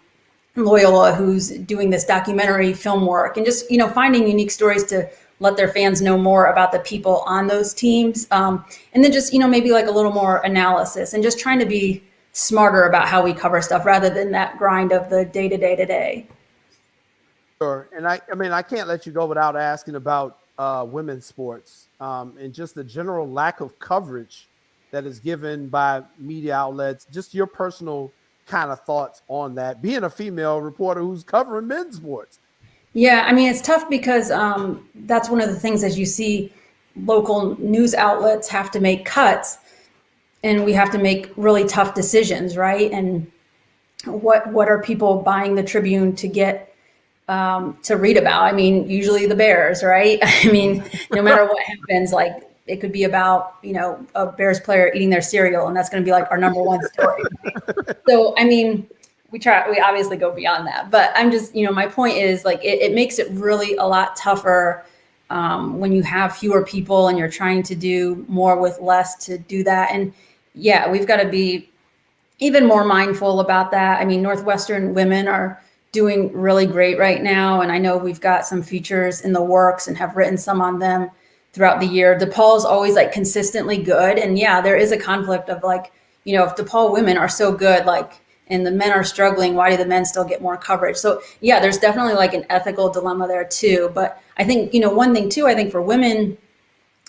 Loyola, who's doing this documentary film work, and just, finding unique stories to let their fans know more about the people on those teams. And then just, maybe like a little more analysis, and just trying to be smarter about how we cover stuff rather than that grind of the day to day. Sure. And I can't let you go without asking about women's sports and just the general lack of coverage that is given by media outlets. Just your personal kind of thoughts on that, being a female reporter who's covering men's sports. Yeah, I mean, it's tough because that's one of the things, as you see, local news outlets have to make cuts, and we have to make really tough decisions, right? And what are people buying the Tribune to get to read about. I mean, usually the Bears, right? I mean, no matter what happens, like it could be about, a Bears player eating their cereal, and that's going to be like our number one story. So, I mean, we obviously go beyond that, but I'm just, my point is like, it makes it really a lot tougher when you have fewer people and you're trying to do more with less to do that. And yeah, we've got to be even more mindful about that. I mean, Northwestern women are doing really great right now. And I know we've got some features in the works and have written some on them throughout the year. DePaul's always like consistently good. And yeah, there is a conflict of like, if DePaul women are so good, like, and the men are struggling, why do the men still get more coverage? So yeah, there's definitely like an ethical dilemma there too. But I think, one thing too, I think for women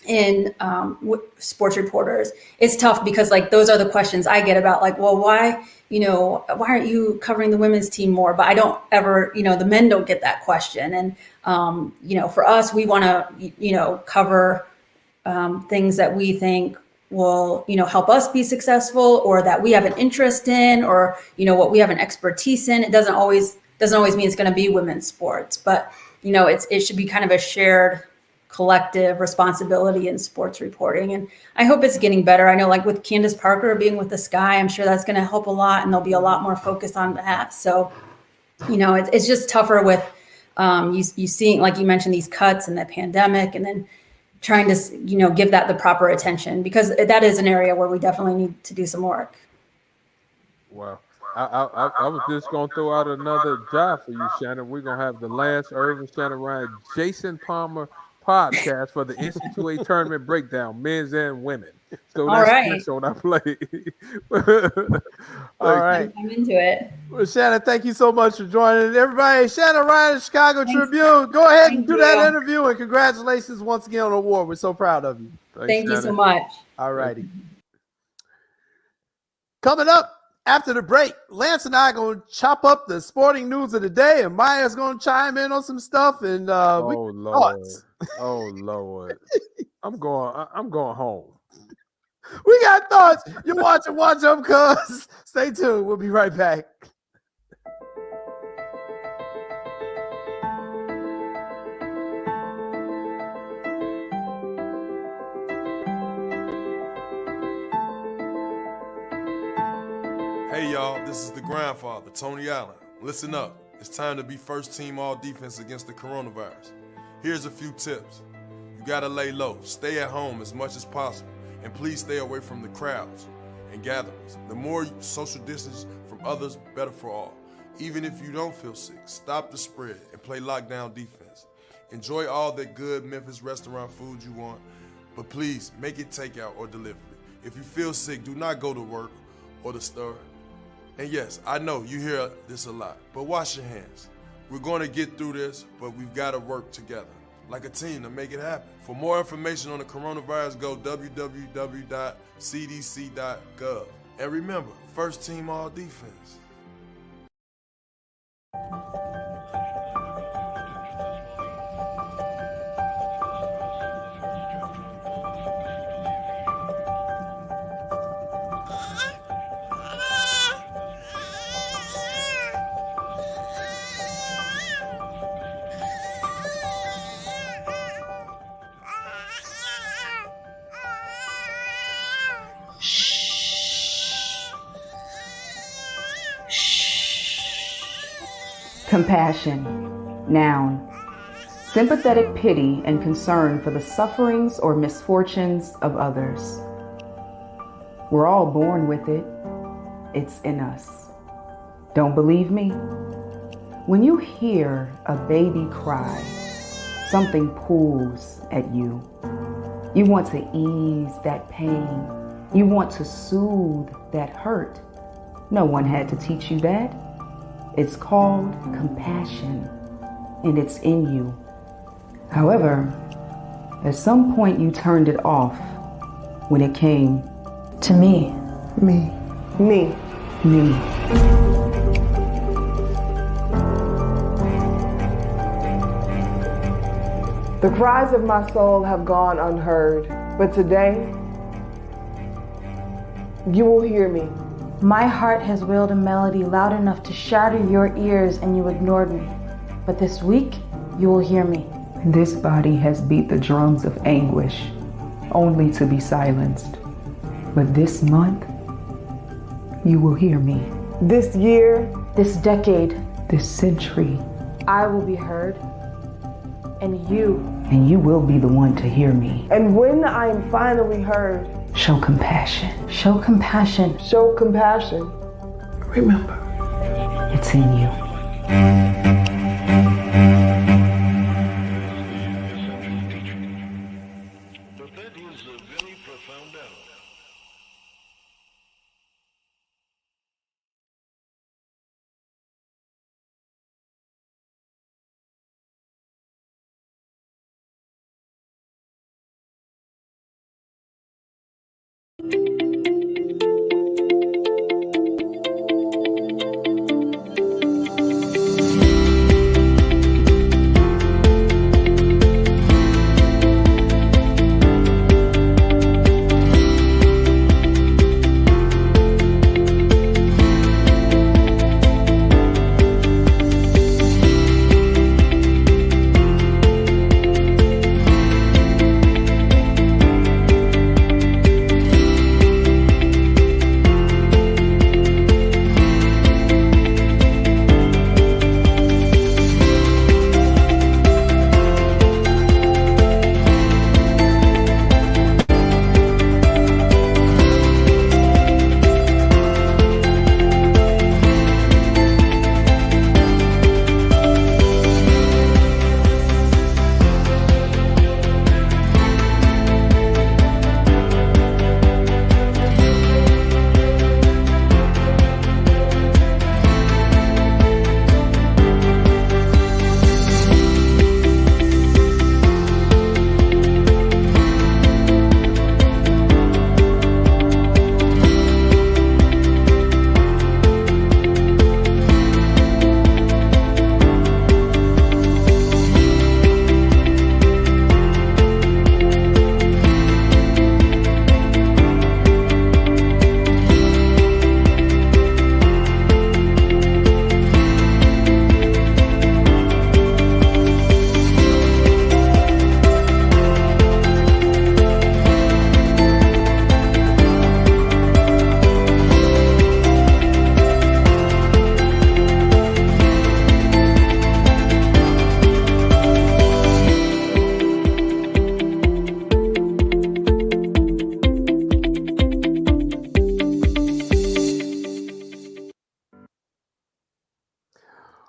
in sports reporters, it's tough because like those are the questions I get about like, well, why aren't you covering the women's team more? But I don't ever, the men don't get that question. And, for us, we want to, cover things that we think will, help us be successful or that we have an interest in or, what we have an expertise in. It doesn't always mean it's going to be women's sports, but, it should be kind of a shared collective responsibility in sports reporting. And I hope it's getting better. I know like with Candace Parker being with the Sky, I'm sure that's going to help a lot and there'll be a lot more focus on that. So, it's just tougher with you seeing, like you mentioned, these cuts and the pandemic and then trying to, give that the proper attention because that is an area where we definitely need to do some work. Wow. I was just going to throw out another job for you, Shannon. We're going to have the Lance, Irvin, Shannon Ryan, Jason Palmer podcast for the NC2A tournament breakdown, men's and women. So that's next on our play. All right. I'm into it. Well, Shannon, thank you so much for joining. Everybody, Shannon Ryan, Chicago Tribune. Go ahead and do that interview, and congratulations once again on the award. We're so proud of you. Thank you so much. All righty. Coming up after the break, Lance and I are going to chop up the sporting news of the day, and Maya's going to chime in on some stuff. And oh Lord, I'm going home. We got thoughts. You're watching Watch Up, cuz. Stay tuned. We'll be right back. Hey y'all, this is the grandfather, Tony Allen. Listen up. It's time to be first team all defense against the coronavirus. Here's a few tips. You gotta lay low, stay at home as much as possible, and please stay away from the crowds and gatherings. The more social distance from others, better for all. Even if you don't feel sick, stop the spread and play lockdown defense. Enjoy all that good Memphis restaurant food you want, but please make it takeout or delivery. If you feel sick, do not go to work or the store. And yes, I know you hear this a lot, but wash your hands. We're going to get through this, but we've got to work together like a team to make it happen. For more information on the coronavirus, go www.cdc.gov. And remember, first team all defense. Compassion, noun. Sympathetic pity and concern for the sufferings or misfortunes of others. We're all born with it. It's in us. Don't believe me? When you hear a baby cry, something pulls at you. You want to ease that pain. You want to soothe that hurt. No one had to teach you that. It's called compassion, and it's in you. However, at some point you turned it off when it came to me. Me. The cries of my soul have gone unheard, but today, you will hear me. My heart has wailed a melody loud enough to shatter your ears, and you ignored me. But this week, you will hear me. This body has beat the drums of anguish, only to be silenced. But this month, you will hear me. This year, This decade, this century, I will be heard. and you will be the one to hear me. And when I am finally heard, Show compassion. Show compassion. show compassion. Remember, it's in you.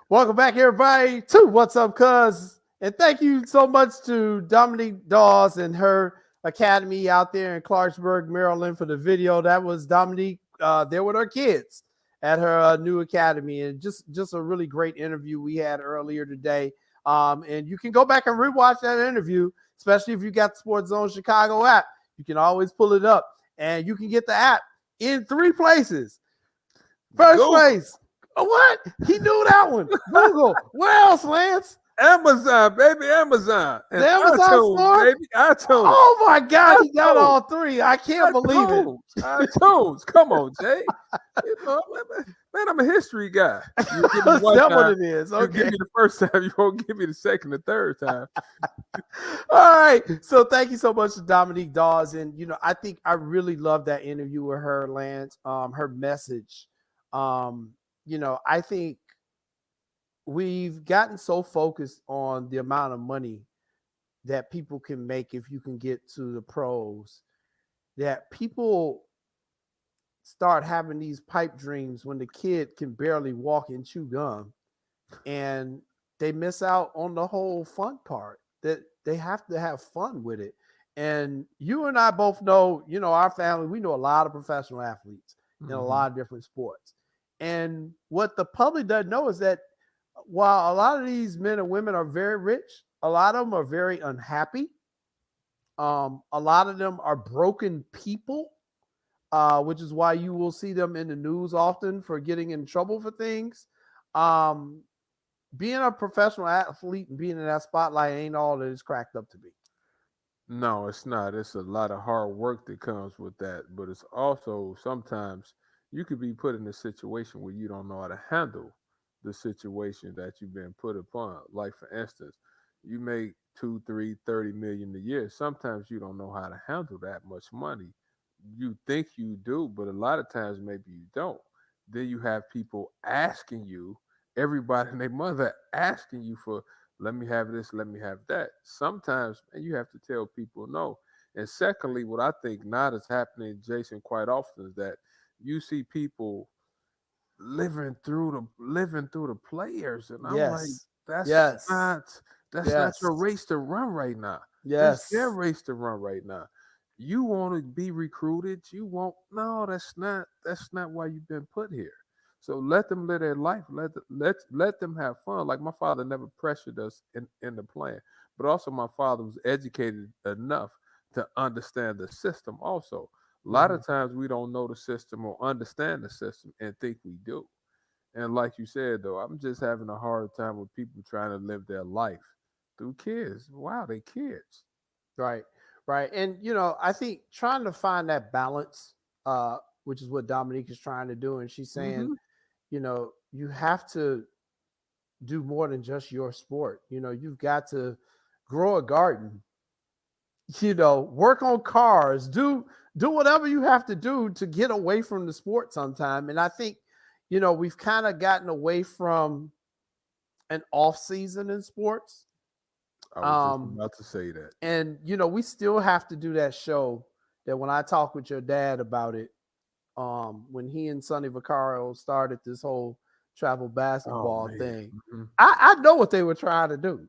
Welcome back, everybody, to What's Up, Cuz. And thank you so much to Dominique Dawes and her academy out there in Clarksburg, Maryland for the video. That was Dominique there with her kids at her new academy. And just a really great interview we had earlier today. And you can go back and rewatch that interview, especially if you got the SportsZone Chicago app. You can always pull it up. And you can get the app in 3 places. First place. What? He knew that one. Google. Where else, Lance? Amazon, baby, Amazon. And The Amazon iTunes, store? baby, iTunes. Oh my God, he got all 3. I can't believe it. iTunes. Come on, Jay. You know, man, I'm a history guy. You give me Is one that time, what it is? you Okay. give me the first time, you won't give me the second or third time. All right. So thank you so much to Dominique Dawes. And, you know, I think I really love that interview with her, Lance, her message. You know, I think we've gotten so focused on the amount of money that people can make if you can get to the pros that people start having these pipe dreams when the kid can barely walk and chew gum, and they miss out on the whole fun part, that they have to have fun with it. And you and I both know, you know, our family, we know a lot of professional athletes in a lot of different sports. And what the public doesn't know is that while a lot of these men and women are very rich, a lot of them are very unhappy. A lot of them are broken people, which is why you will see them in the news often for getting in trouble for things. Being a professional athlete and being in that spotlight ain't all that it's cracked up to be. No, it's not. It's a lot of hard work that comes with that. But it's also sometimes you could be put in a situation where you don't know how to handle the situation that you've been put upon. Like for instance, you make 2, 3, 30 million a year. Sometimes you don't know how to handle that much money. You think you do, but a lot of times maybe you don't. Then you have people asking you, everybody and their mother asking you for, let me have this, let me have that. Sometimes, man, you have to tell people no. And secondly, what I think not is happening, Jason, quite often is that you see people living through the players, and I'm like, Yes. that's Yes. not your race to run right now. Yes. That's their race to run right now. You want to be recruited. You want no. That's not why you've been put here. So let them live their life. Let them have fun. Like my father never pressured us in the plan, but also my father was educated enough to understand the system. Also, a lot of times we don't know the system or understand the system and think we do. And like you said, though, I'm just having a hard time with people trying to live their life through kids. Wow, they kids. Right. Right. And, I think trying to find that balance, which is what Dominique is trying to do. And she's saying, you have to do more than just your sport. You've got to grow a garden, work on cars, do whatever you have to do to get away from the sport sometime. And I think, we've kind of gotten away from an off season in sports. I was just about to say that. And, we still have to do that show that when I talked with your dad about it, when he and Sonny Vaccaro started this whole travel basketball thing, I know what they were trying to do.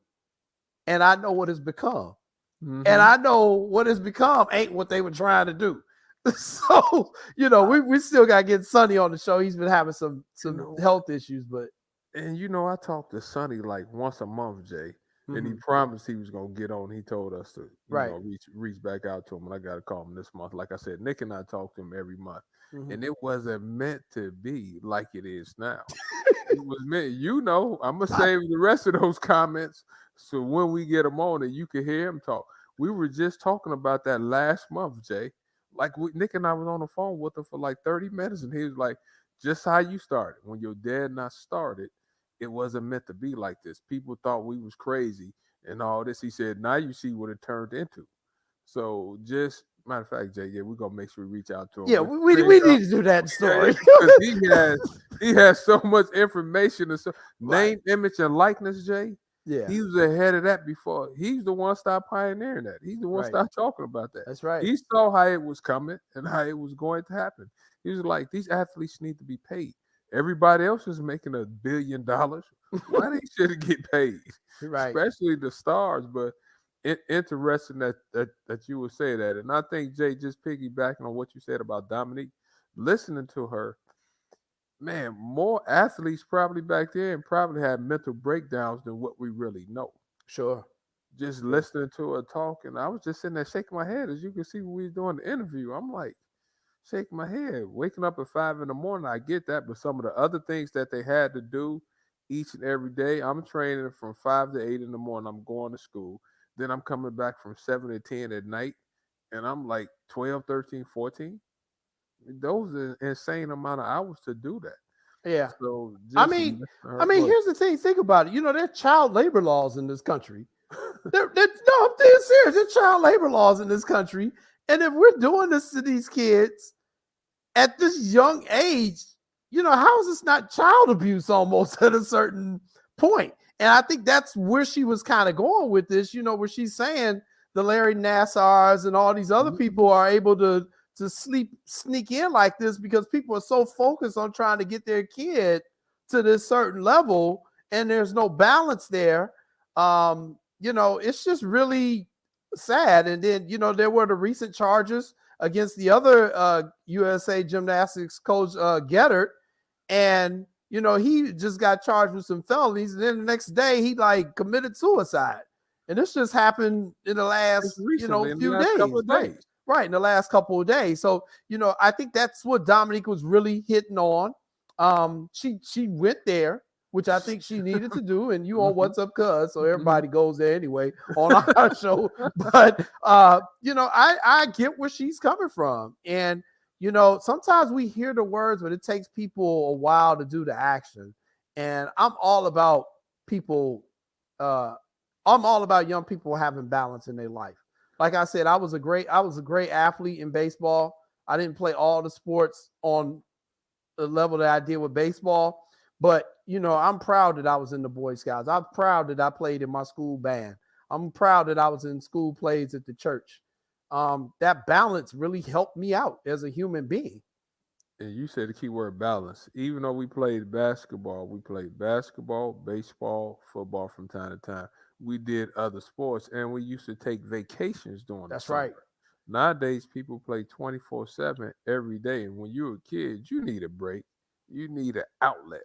And I know what it's become. And I know what it's become ain't what they were trying to do. So, we still got to get Sonny on the show. He's been having some health issues, but. And, I talk to Sonny like once a month, Jay. And he promised he was going to get on. He told us to reach back out to him. And I got to call him this month. Like I said, Nick and I talk to him every month. And it wasn't meant to be like it is now. It was meant, I'm going to save the rest of those comments so when we get him on and you can hear him talk. We were just talking about that last month, Jay. Like Nick and I was on the phone with him for like 30 minutes. And he was like, just how you started. When your dad and I started, it wasn't meant to be like this. People thought we was crazy and all this. He said, now you see what it turned into. So just, matter of fact, Jay, we're going to make sure we reach out to him. Yeah, we need to do that story. Because he has so much information. And so name, image, and likeness, Jay. Yeah. He was ahead of that before. He's the one started pioneering that. He's the one started talking about that. That's right. He saw how it was coming and how it was going to happen. He was like, these athletes need to be paid. Everybody else is making $1 billion. Why they shouldn't get paid? Right. Especially the stars. But interesting that you would say that. And I think, Jay, just piggybacking on what you said about Dominique, listening to her, man, more athletes probably back then probably had mental breakdowns than what we really know. Sure. Just listening to her talk, and I was just sitting there shaking my head. As you can see when we was doing the interview, I'm like, shaking my head. Waking up at 5 a.m, I get that, but some of the other things that they had to do each and every day, I'm training from 5 to 8 in the morning. I'm going to school. Then I'm coming back from 7 to 10 at night, and I'm like 12, 13, 14. Those are insane amount of hours to do that. Yeah. So here's the thing. Think about it. There are child labor laws in this country. No, I'm being serious. There are child labor laws in this country. And if we're doing this to these kids at this young age, how is this not child abuse almost at a certain point? And I think that's where she was kind of going with this, where she's saying the Larry Nassars and all these other people are able to sneak in like this because people are so focused on trying to get their kid to this certain level and there's no balance there. It's just really sad. And then, there were the recent charges against the other USA gymnastics coach, Gettert. And, he just got charged with some felonies. And then the next day he committed suicide. And this just happened in the last, few days. Right, in the last couple of days. So, I think that's what Dominique was really hitting on. She went there, which I think she needed to do. And you on What's Up, Cuz, so everybody goes there anyway on our show. But, I get where she's coming from. And, sometimes we hear the words, but it takes people a while to do the action. And I'm all about people. I'm all about young people having balance in their life. Like I said, I was a great athlete in baseball. I didn't play all the sports on the level that I did with baseball, but I'm proud that I was in the Boy Scouts. I'm proud that I played in my school band. I'm proud that I was in school plays at the church. That balance really helped me out as a human being. And you said the key word balance. Even though we played basketball, baseball, football from time to time. We did other sports, and we used to take vacations during the summer. Right. Nowadays, people play 24/7 every day. And when you're a kid, you need a break. You need an outlet.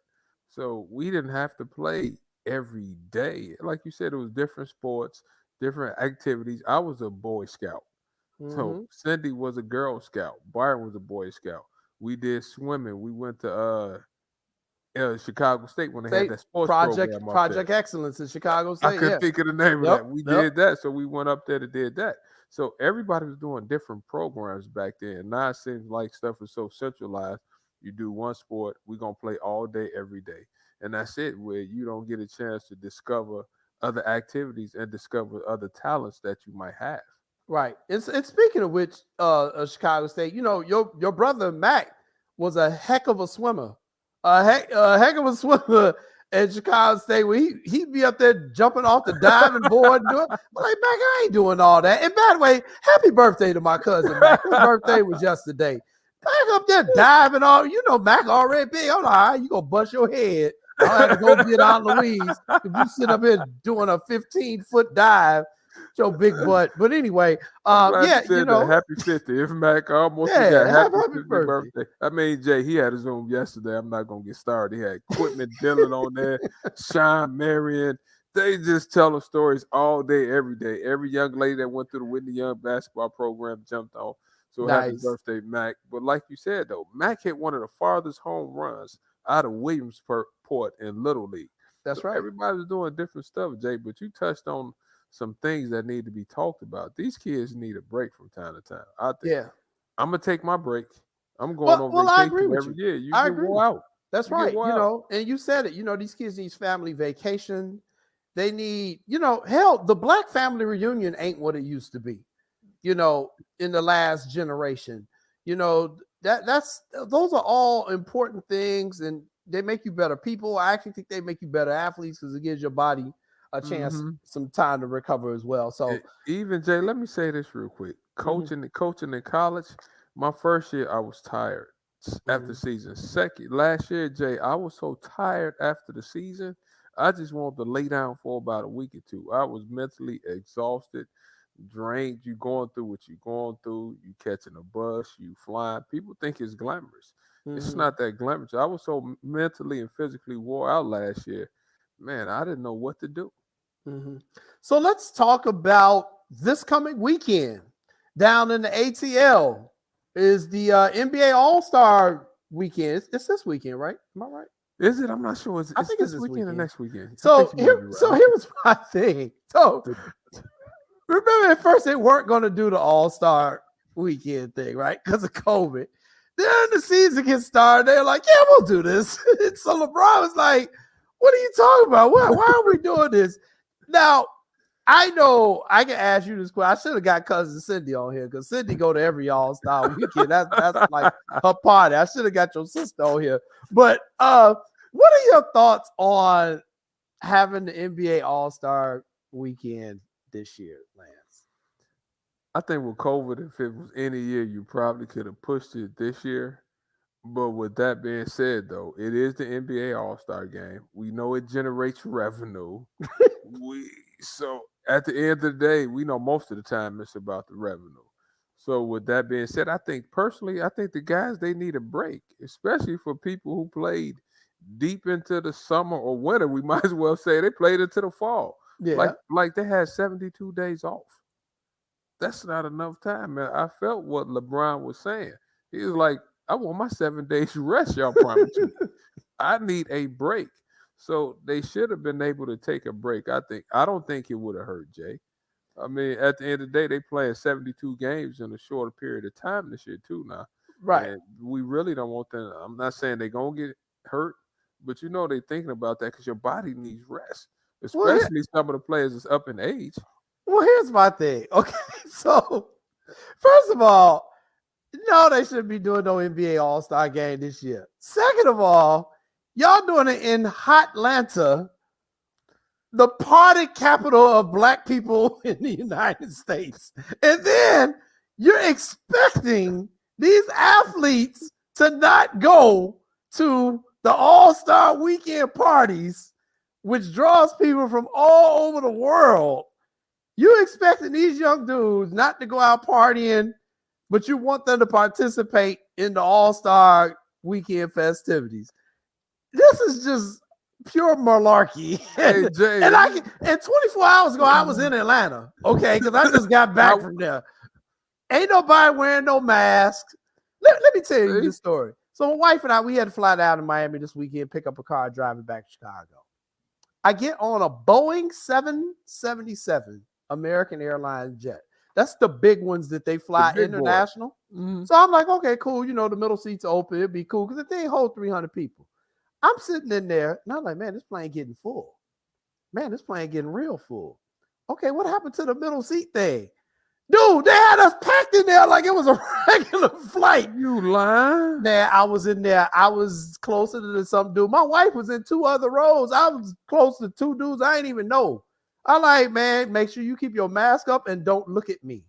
So we didn't have to play every day. Like you said, it was different sports, different activities. I was a Boy Scout. So Cindy was a Girl Scout. Byron was a Boy Scout. We did swimming. We went to Chicago State when they had that sports program. Project Excellence in Chicago State. I couldn't think of the name of that. We did that. So we went up there to did that. So everybody was doing different programs back then. Now it seems like stuff is so centralized. You do one sport, we're going to play all day, every day. And that's it, where you don't get a chance to discover other activities and discover other talents that you might have. Right. And speaking of which, Chicago State, your brother Mac was a heck of a swimmer. A heck of a swimmer at Chicago State, where he'd be up there jumping off the diving board and doing. But like, Mac, I ain't doing all that. And by the way, happy birthday to my cousin Mac. His birthday was yesterday. Mac up there diving off. Mac already big. I'm like, all right, you gonna bust your head. I'll have to go get Aunt Louise if you sit up here doing a 15-foot dive. Your big butt. But anyway, happy 50th, Mac. Almost got happy birthday. I mean, Jay, he had his Zoom yesterday. I'm not gonna get started. He had Equipment Dylan on there, Sean Marion. They just tell the stories all day, every day. Every young lady that went through the Whitney Young basketball program jumped on. So happy birthday, Mac. But like you said, though, Mac hit one of the farthest home runs out of Williamsport in Little League. That's right. Everybody's doing different stuff, Jay, but you touched on some things that need to be talked about. These kids need a break from time to time. I think I'm going to take my break. I'm going on vacation I agree with every you. year. You I get agree wore out. That's right. And you said it. These kids need family vacation. They need, hell, the Black family reunion ain't what it used to be, in the last generation. Those are all important things, and they make you better people. I actually think they make you better athletes because it gives your body a chance, some time to recover as well. So even Jay, let me say this real quick. Coaching in college, my first year I was tired after the season. Last year, Jay, I was so tired after the season. I just wanted to lay down for about a week or two. I was mentally exhausted, drained. You going through what you're going through. You catching a bus, you flying. People think it's glamorous. It's not that glamorous. I was so mentally and physically wore out last year. Man, I didn't know what to do. So let's talk about this coming weekend. Down in the ATL is the NBA All-Star weekend. It's this weekend, right? Am I right? Is it? I'm not sure. I think it's this weekend or next weekend. So here was my thing. So remember at first they weren't going to do the All-Star weekend thing, right? Because of COVID. Then the season gets started. They're like, yeah, we'll do this. So LeBron was like, what are you talking about? Why are we doing this? Now, I know I can ask you this question. I should have got cousin Cindy on here because Cindy go to every All-Star weekend. That's like her party. I should have got your sister on here. But what are your thoughts on having the NBA All-Star weekend this year, Lance? I think with COVID, if it was any year, you probably could have pushed it this year. But with that being said, though, it is the NBA All-Star game. We know it generates revenue. So at the end of the day, we know most of the time it's about the revenue. So with that being said, I think the guys, they need a break, especially for people who played deep into the summer or winter. We might as well say they played into the fall. Yeah. Like they had 72 days off. That's not enough time, man. I felt what LeBron was saying. He was like, I want my 7 days rest, y'all promised me. I need a break. So they should have been able to take a break. I don't think it would have hurt, Jay. I mean, at the end of the day, they playing 72 games in a shorter period of time this year too now. Right. And we really don't want them. I'm not saying they're going to get hurt, but you know they're thinking about that because your body needs rest, Well, especially some of the players that's up in age. Well, here's my thing. Okay, so first of all, no, they shouldn't be doing no NBA All-Star game this year. Second of all, y'all doing it in Hotlanta, the party capital of black people in the United States. And then you're expecting these athletes to not go to the All-Star weekend parties, which draws people from all over the world. You expecting these young dudes not to go out partying, but you want them to participate in the All-Star weekend festivities. This is just pure malarkey. Hey, Jay, and 24 hours ago, I was in Atlanta, okay, because I just got back from there. Ain't nobody wearing no masks. Let me tell you this story. So my wife and I, we had to fly down to Miami this weekend, pick up a car, driving back to Chicago. I get on a Boeing 777 American Airlines jet. That's the big ones that they fly international. Mm-hmm. So I'm like, okay, cool. You know, the middle seats are open. It'd be cool because if they hold 300 people. I'm sitting in there and I'm like, man, this plane getting full. Man, this plane getting real full. Okay, what happened to the middle seat thing? Dude, they had us packed in there like it was a regular flight. You lying? Man, I was in there. I was closer to some dude. My wife was in 2 other rows. I was close to 2 dudes I ain't even know. I'm like, man, make sure you keep your mask up and don't look at me.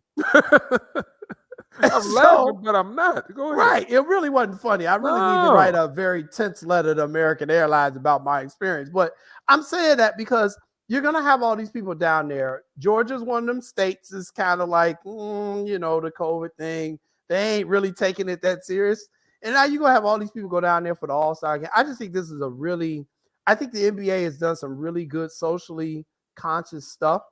I'm laughing, but I'm not. Go ahead. Right. It really wasn't funny. I really need to write a very tense letter to American Airlines about my experience. But I'm saying that because you're going to have all these people down there. Georgia's one of them states is kind of like, you know, the COVID thing. They ain't really taking it that serious. And now you're going to have all these people go down there for the All-Star game. I just think this is I think the NBA has done some really good socially conscious stuff.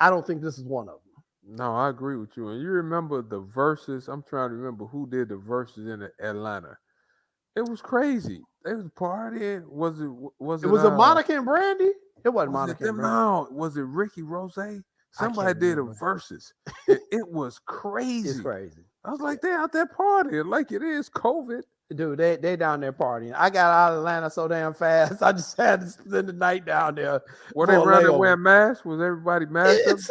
I don't think this is one of them. No, I agree with you. And you remember the verses? I'm trying to remember who did the verses in Atlanta. It was crazy. They was partying. Was it a Monica and Brandy? It wasn't Monica and Brandy. No, was it Ricky Rose? Somebody did a verses. It was crazy. It's crazy. I was like, they out there partying like it is COVID. Dude, they down there partying. I got out of Atlanta so damn fast. I just had to spend the night down there. Were they around there wearing masks? Was everybody masked? It's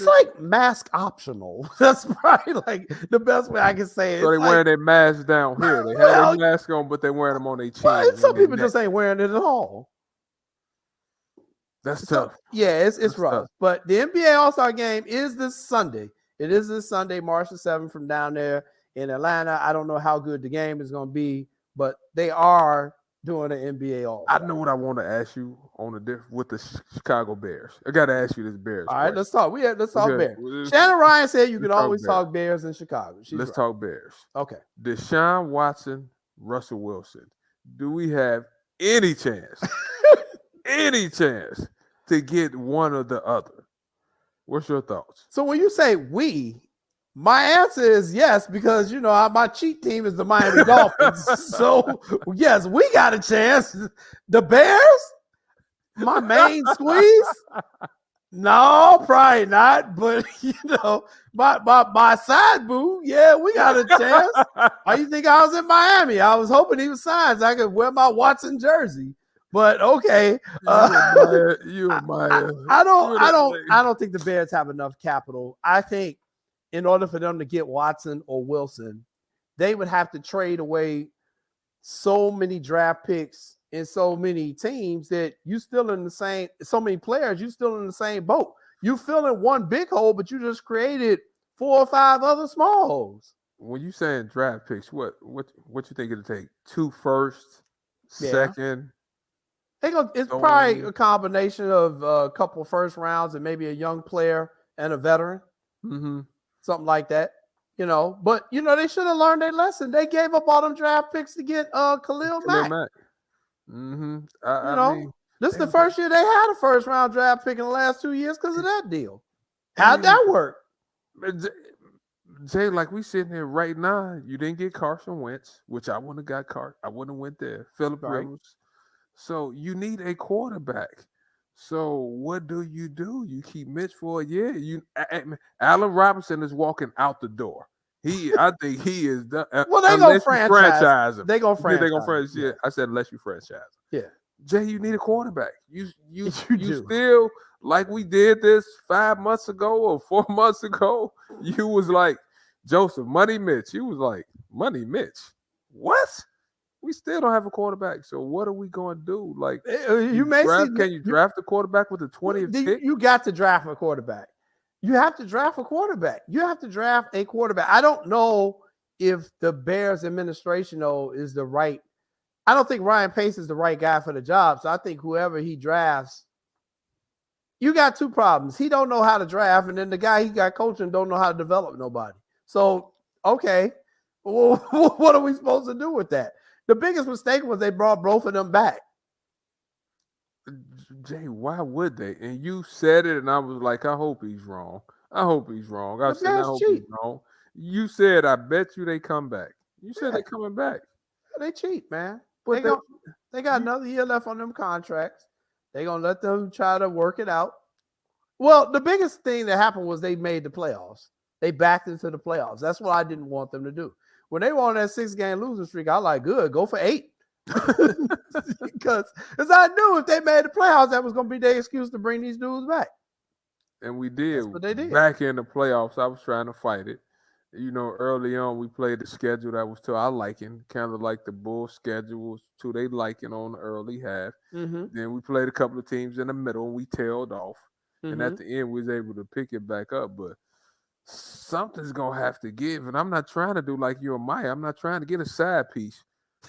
like mask optional. That's probably like the best way I can say it. So they wearing their masks down here. They have their mask on, but they wearing them on their chin. Well, some people just ain't wearing it at all. That's tough. Yeah, it's rough. Tough. But the NBA All-Star game is this Sunday. It is this Sunday, March the 7th, from down there in Atlanta. I don't know how good the game is going to be, but they are doing an NBA All-Star. I know what I want to ask you with the Chicago Bears. I got to ask you this Bears. All right, let's talk. Let's talk Bears. Shannon Ryan said you can always talk Bears in Chicago. Let's talk Bears. Okay. Deshaun Watson, Russell Wilson. Do we have any chance? Any chance to get one or the other? What's your thoughts? So when you say we, my answer is yes, because, you know, my cheat team is the Miami Dolphins. So, yes, we got a chance. The Bears, my main squeeze? No, probably not. But, you know, my side boo, yeah, we got a chance. Why you think I was in Miami? I was hoping he was signed so I could wear my Watson jersey. But okay, I don't think the Bears have enough capital. I think in order for them to get Watson or Wilson, they would have to trade away so many draft picks and so many teams that so many players, you still in the same boat. You fill in one big hole, but you just created 4 or 5 other small holes. When you saying draft picks, what you think it'll take? 2 firsts, second? It's probably a combination of a couple of first rounds and maybe a young player and a veteran. Mm-hmm. Something like that, you know. But, you know, they should have learned their lesson. They gave up all them draft picks to get Khalil Mack. Mm-hmm. I mean, this is the first year they had a first-round draft pick in the last 2 years because of that deal. How'd that work? Jay, like we sitting here right now, you didn't get Carson Wentz, which I wouldn't have got I wouldn't have went there. Phillip Rivers. So you need a quarterback. So what do? You keep Mitch for a year. Allen Robinson is walking out the door. I think he is done. Well, they gonna franchise him. They gonna franchise. Yeah. I said unless you franchise him. Yeah. Jay, you need a quarterback. You do. still, like we did this 5 months ago or 4 months ago. You was like Joseph Money Mitch. You was like Money Mitch. What? We still don't have a quarterback. So what are we going to do? Like can you draft a quarterback with the 20th pick? You got to draft a quarterback. You have to draft a quarterback. You have to draft a quarterback. I don't know if the Bears administration though is the right. I don't think Ryan Pace is the right guy for the job. So I think whoever he drafts, you got two problems. He don't know how to draft, and then the guy he got coaching don't know how to develop nobody. So, okay, well, what are we supposed to do with that? The biggest mistake was they brought both of them back. Jay, why would they? And you said it, and I was like, I hope he's wrong. I hope he's wrong. I said, I hope he's wrong. You said, I bet you they come back. You said they're coming back. They cheat, man. But they got another year left on them contracts. They're going to let them try to work it out. Well, the biggest thing that happened was they made the playoffs. They backed into the playoffs. That's what I didn't want them to do. When they were on that 6-game losing streak, I was like, good, go for 8. Because as I knew if they made the playoffs, that was going to be their excuse to bring these dudes back. And we did. That's what they did. Back in the playoffs, I was trying to fight it. You know, early on, we played the schedule that was to our liking, kind of like the Bulls schedule was to their liking on the early half. Mm-hmm. Then we played a couple of teams in the middle, and we tailed off. Mm-hmm. And at the end, we was able to pick it back up. But something's going to have to give. And I'm not trying to do like you and Maya. I'm not trying to get a side piece.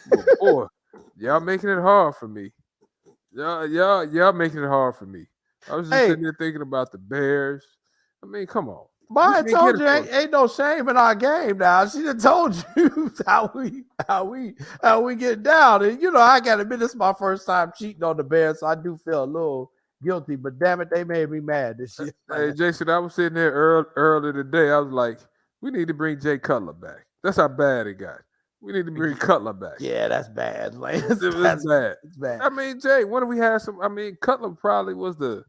But boy, y'all making it hard for me. Y'all making it hard for me. I was just sitting there thinking about the Bears. I mean, come on. But I told you ain't no shame in our game now. She done told you how we get down. And you know, I gotta admit this is my first time cheating on the Bears, so I do feel a little guilty, but damn it, they made me mad this year. Hey Jason, I was sitting there early today. I was like, we need to bring Jay Cutler back. That's how bad it got. We need to bring Cutler back. Yeah, that's bad. Like, that's bad. It's bad. I mean, Jay, what do we have Cutler probably was the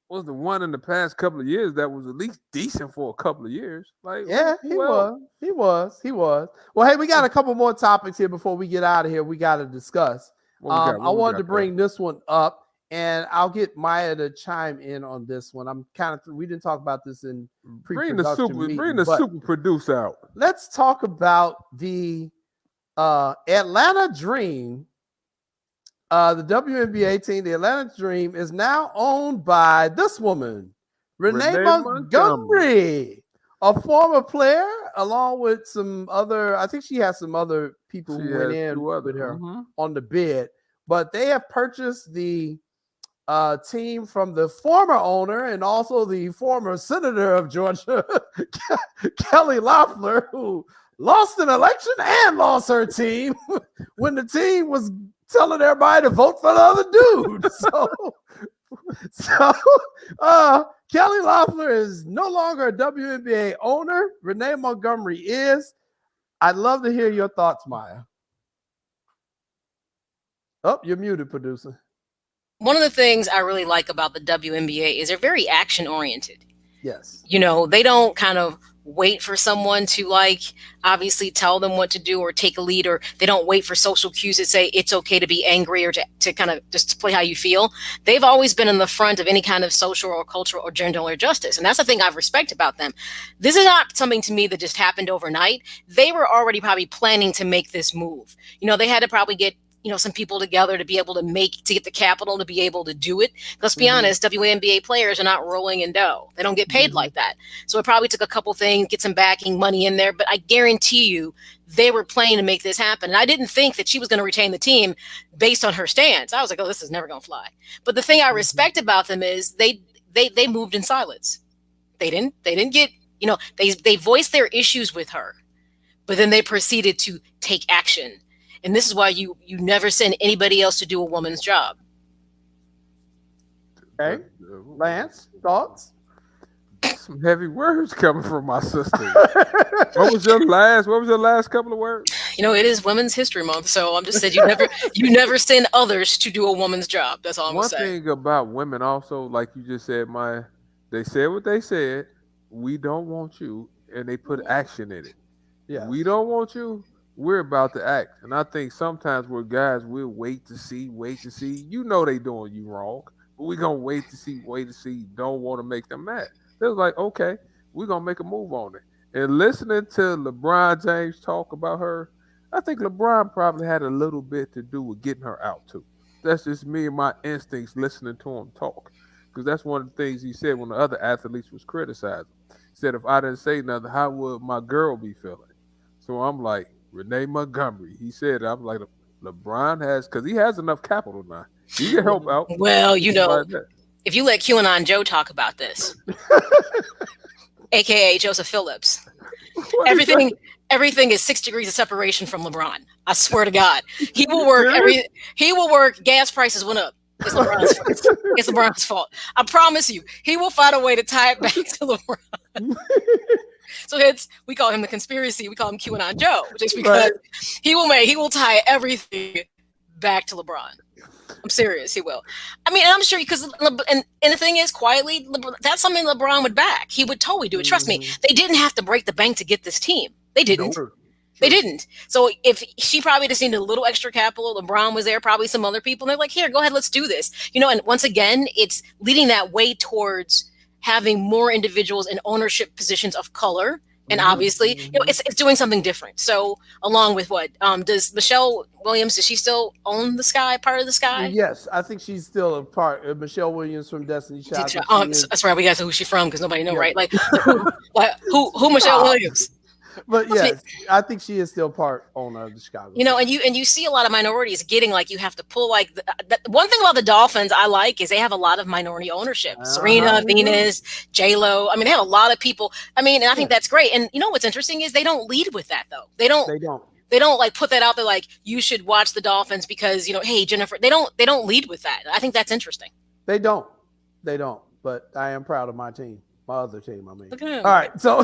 one in the past couple of years that was at least decent for a couple of years. Like, yeah, he was. Well, hey, we got a couple more topics here before we get out of here. We got to discuss. I wanted to bring this one up, and I'll get Maya to chime in on this one. We didn't talk about this in pre-production meeting. Bring the super producer out. Let's talk about the Atlanta Dream. The WNBA team, the Atlanta Dream, is now owned by this woman, Renee Montgomery, a former player, along with some other, I think she has some other people who went in with her on the bid. But they have purchased the team from the former owner and also the former senator of Georgia, Kelly Loeffler, who lost an election and lost her team when the team was telling everybody to vote for the other dude. So Kelly Loeffler is no longer a WNBA owner. Renee Montgomery is. I'd love to hear your thoughts, Maya. Oh, you're muted, producer. One of the things I really like about the WNBA is they're very action oriented. Yes. You know, they don't kind of wait for someone to obviously tell them what to do or take a lead, or they don't wait for social cues that say it's okay to be angry or to kind of just to play how you feel. They've always been in the front of any kind of social or cultural or gender justice. And that's the thing I respect about them. This is not something to me that just happened overnight. They were already probably planning to make this move. You know, they had to probably get some people together to be able to get the capital to be able to do it. Let's be honest, WNBA players are not rolling in dough. They don't get paid like that. So it probably took a couple things, get some backing money in there, but I guarantee you they were planning to make this happen. And I didn't think that she was going to retain the team based on her stance. I was like, oh, this is never going to fly. But the thing I respect about them is they moved in silence. They didn't get, they voiced their issues with her, but then they proceeded to take action. And this is why you never send anybody else to do a woman's job. Okay. Lance, thoughts? Some heavy words coming from my sister. What was your last couple of words? It is Women's History Month, so I'm just saying you never send others to do a woman's job. That's all I'm gonna say. One thing about women also, like you just said, they said what they said. We don't want you, and they put action in it. Yes. We don't want you. We're about to act. And I think sometimes we're guys, we'll wait to see. You know they doing you wrong, but we're going to wait to see. Don't want to make them mad. They're like, okay, we're going to make a move on it. And listening to LeBron James talk about her, I think LeBron probably had a little bit to do with getting her out too. That's just me and my instincts listening to him talk. Because that's one of the things he said when the other athletes was criticizing. He said, if I didn't say nothing, how would my girl be feeling? So I'm like, Renee Montgomery. He said, I'm like, LeBron has, because he has enough capital now. He can help out. Well, if you let QAnon Joe talk about this, AKA Joseph Phillips, everything is 6 degrees of separation from LeBron. I swear to God, he will work. Gas prices went up. It's LeBron's fault. I promise you, he will find a way to tie it back to LeBron. So we call him the conspiracy. We call him QAnon Joe, just because he will tie everything back to LeBron. I'm serious. He will. I mean, and I'm sure because and the thing is, quietly, that's something LeBron would back. He would totally do it. Trust me. They didn't have to break the bank to get this team. They didn't. Sure. They didn't. So if she probably just needed a little extra capital, LeBron was there, probably some other people. And they're like, here, go ahead, let's do this. And once again, it's leading that way towards having more individuals in ownership positions of color. And obviously, it's doing something different. So along with what? Does Michelle Williams, does she still own the Sky, part of the Sky? Yes, I think she's still a part. Michelle Williams from Destiny Child. That's right. We got to know who she's from because nobody knows, right? Like, who Michelle Williams? But yes, I think she is still part owner of the Chicago. And you see a lot of minorities getting like you have to pull like the one thing about the Dolphins I like is they have a lot of minority ownership. Serena, Venus, J-Lo. I mean, they have a lot of people. I mean, and I think that's great. And what's interesting is they don't lead with that though. They don't like put that out there like you should watch the Dolphins because hey Jennifer. They don't lead with that. I think that's interesting. They don't. But I am proud of my team. My other team, I mean. All right, so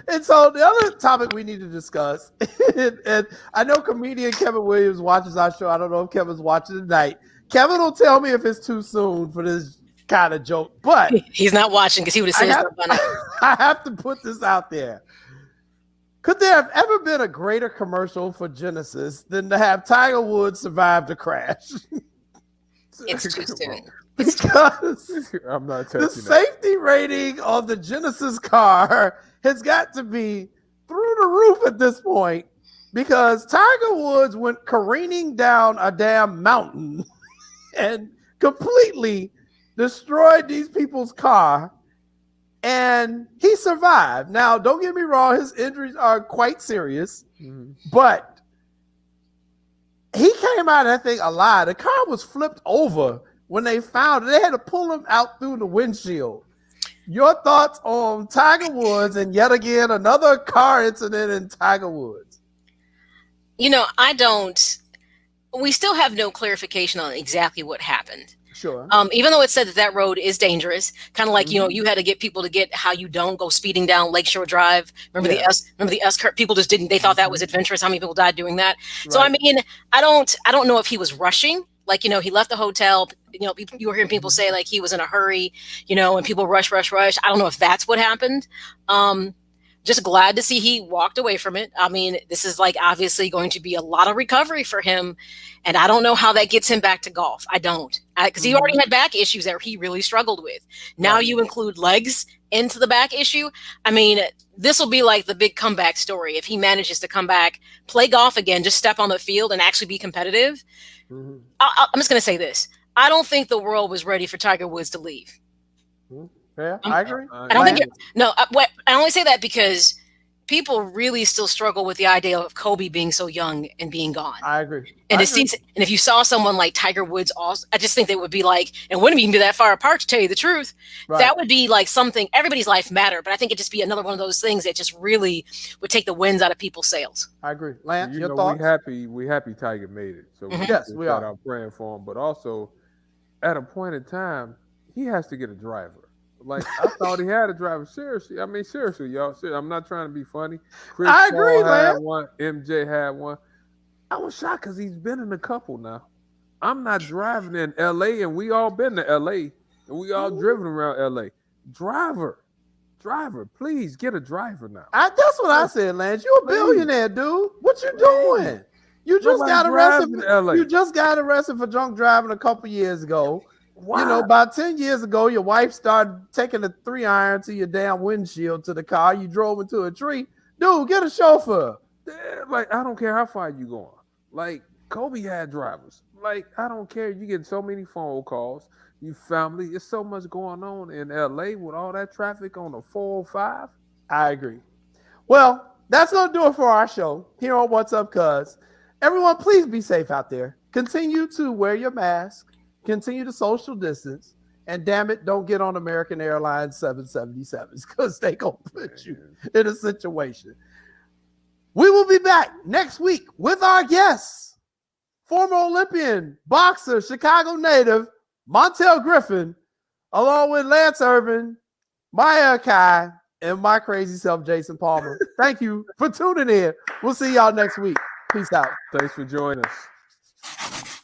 the other topic we need to discuss, and I know comedian Kevin Williams watches our show. I don't know if Kevin's watching tonight. Kevin will tell me if it's too soon for this kind of joke, but he's not watching because he would have said something. I have to put this out there. Could there have ever been a greater commercial for Genesis than to have Tiger Woods survive the crash? It's too soon. Because I'm not the safety rating of the Genesis car has got to be through the roof at this point because Tiger Woods went careening down a damn mountain and completely destroyed these people's car and he survived. Now, don't get me wrong, his injuries are quite serious, but he came out of that thing alive. The car was flipped over. When they found it, they had to pull him out through the windshield. Your thoughts on Tiger Woods and yet again another car incident in Tiger Woods? We still have no clarification on exactly what happened. Sure. Even though it said that road is dangerous, kind of like, you had to get people to get how you don't go speeding down Lakeshore Drive. Remember the S curve? People just didn't, they thought that was adventurous. How many people died doing that? Right. So, I mean, I don't know if he was rushing. Like, he left the hotel, you were hearing people say like he was in a hurry, and people rush. I don't know if that's what happened. Just glad to see he walked away from it. I mean, this is like obviously going to be a lot of recovery for him. And I don't know how that gets him back to golf. I don't. Because he already had back issues that he really struggled with. Now you include legs into the back issue. I mean, this will be like the big comeback story. If he manages to come back, play golf again, just step on the field and actually be competitive. I'm just going to say this. I don't think the world was ready for Tiger Woods to leave. Yeah, I agree. I don't think I only say that because people really still struggle with the idea of Kobe being so young and being gone. I agree. And if you saw someone like Tiger Woods, also, I just think they would be like, and wouldn't even be that far apart to tell you the truth. Right. That would be like something, everybody's life mattered, but I think it'd just be another one of those things that just really would take the winds out of people's sails. I agree. Lance, your thoughts? We happy Tiger made it. So yes, we are. I'm praying for him, but also at a point in time, he has to get a driver. Like, I thought he had a driver. Seriously. I mean, seriously, y'all. Seriously, I'm not trying to be funny. Chris I agree, Paul had man. one. MJ had one. I was shocked because he's been in a couple now. I'm not driving in L.A., and we all been to L.A., and we all driven around L.A. Driver. driver. Please get a driver now. That's what I said, Lance. You a billionaire, dude. What you doing? You just got arrested. You just got arrested for drunk driving a couple years ago. Wow. You know, about 10 years ago, your wife started taking a 3-iron to your damn windshield to the car. You drove into a tree. Dude, get a chauffeur. Like, I don't care how far you going. Like, Kobe had drivers. Like, I don't care. You get so many phone calls. You family. There's so much going on in LA with all that traffic on the 405. I agree. Well, that's going to do it for our show here on What's Up, Cuz. Everyone, please be safe out there. Continue to wear your mask. Continue to social distance, and damn it, don't get on American Airlines 777s because they gonna put you in a situation. We will be back next week with our guests, former Olympian, boxer, Chicago native, Montel Griffin, along with Lance Irvin, Maya Kai, and my crazy self, Jason Palmer. Thank you for tuning in. We'll see y'all next week. Peace out. Thanks for joining us.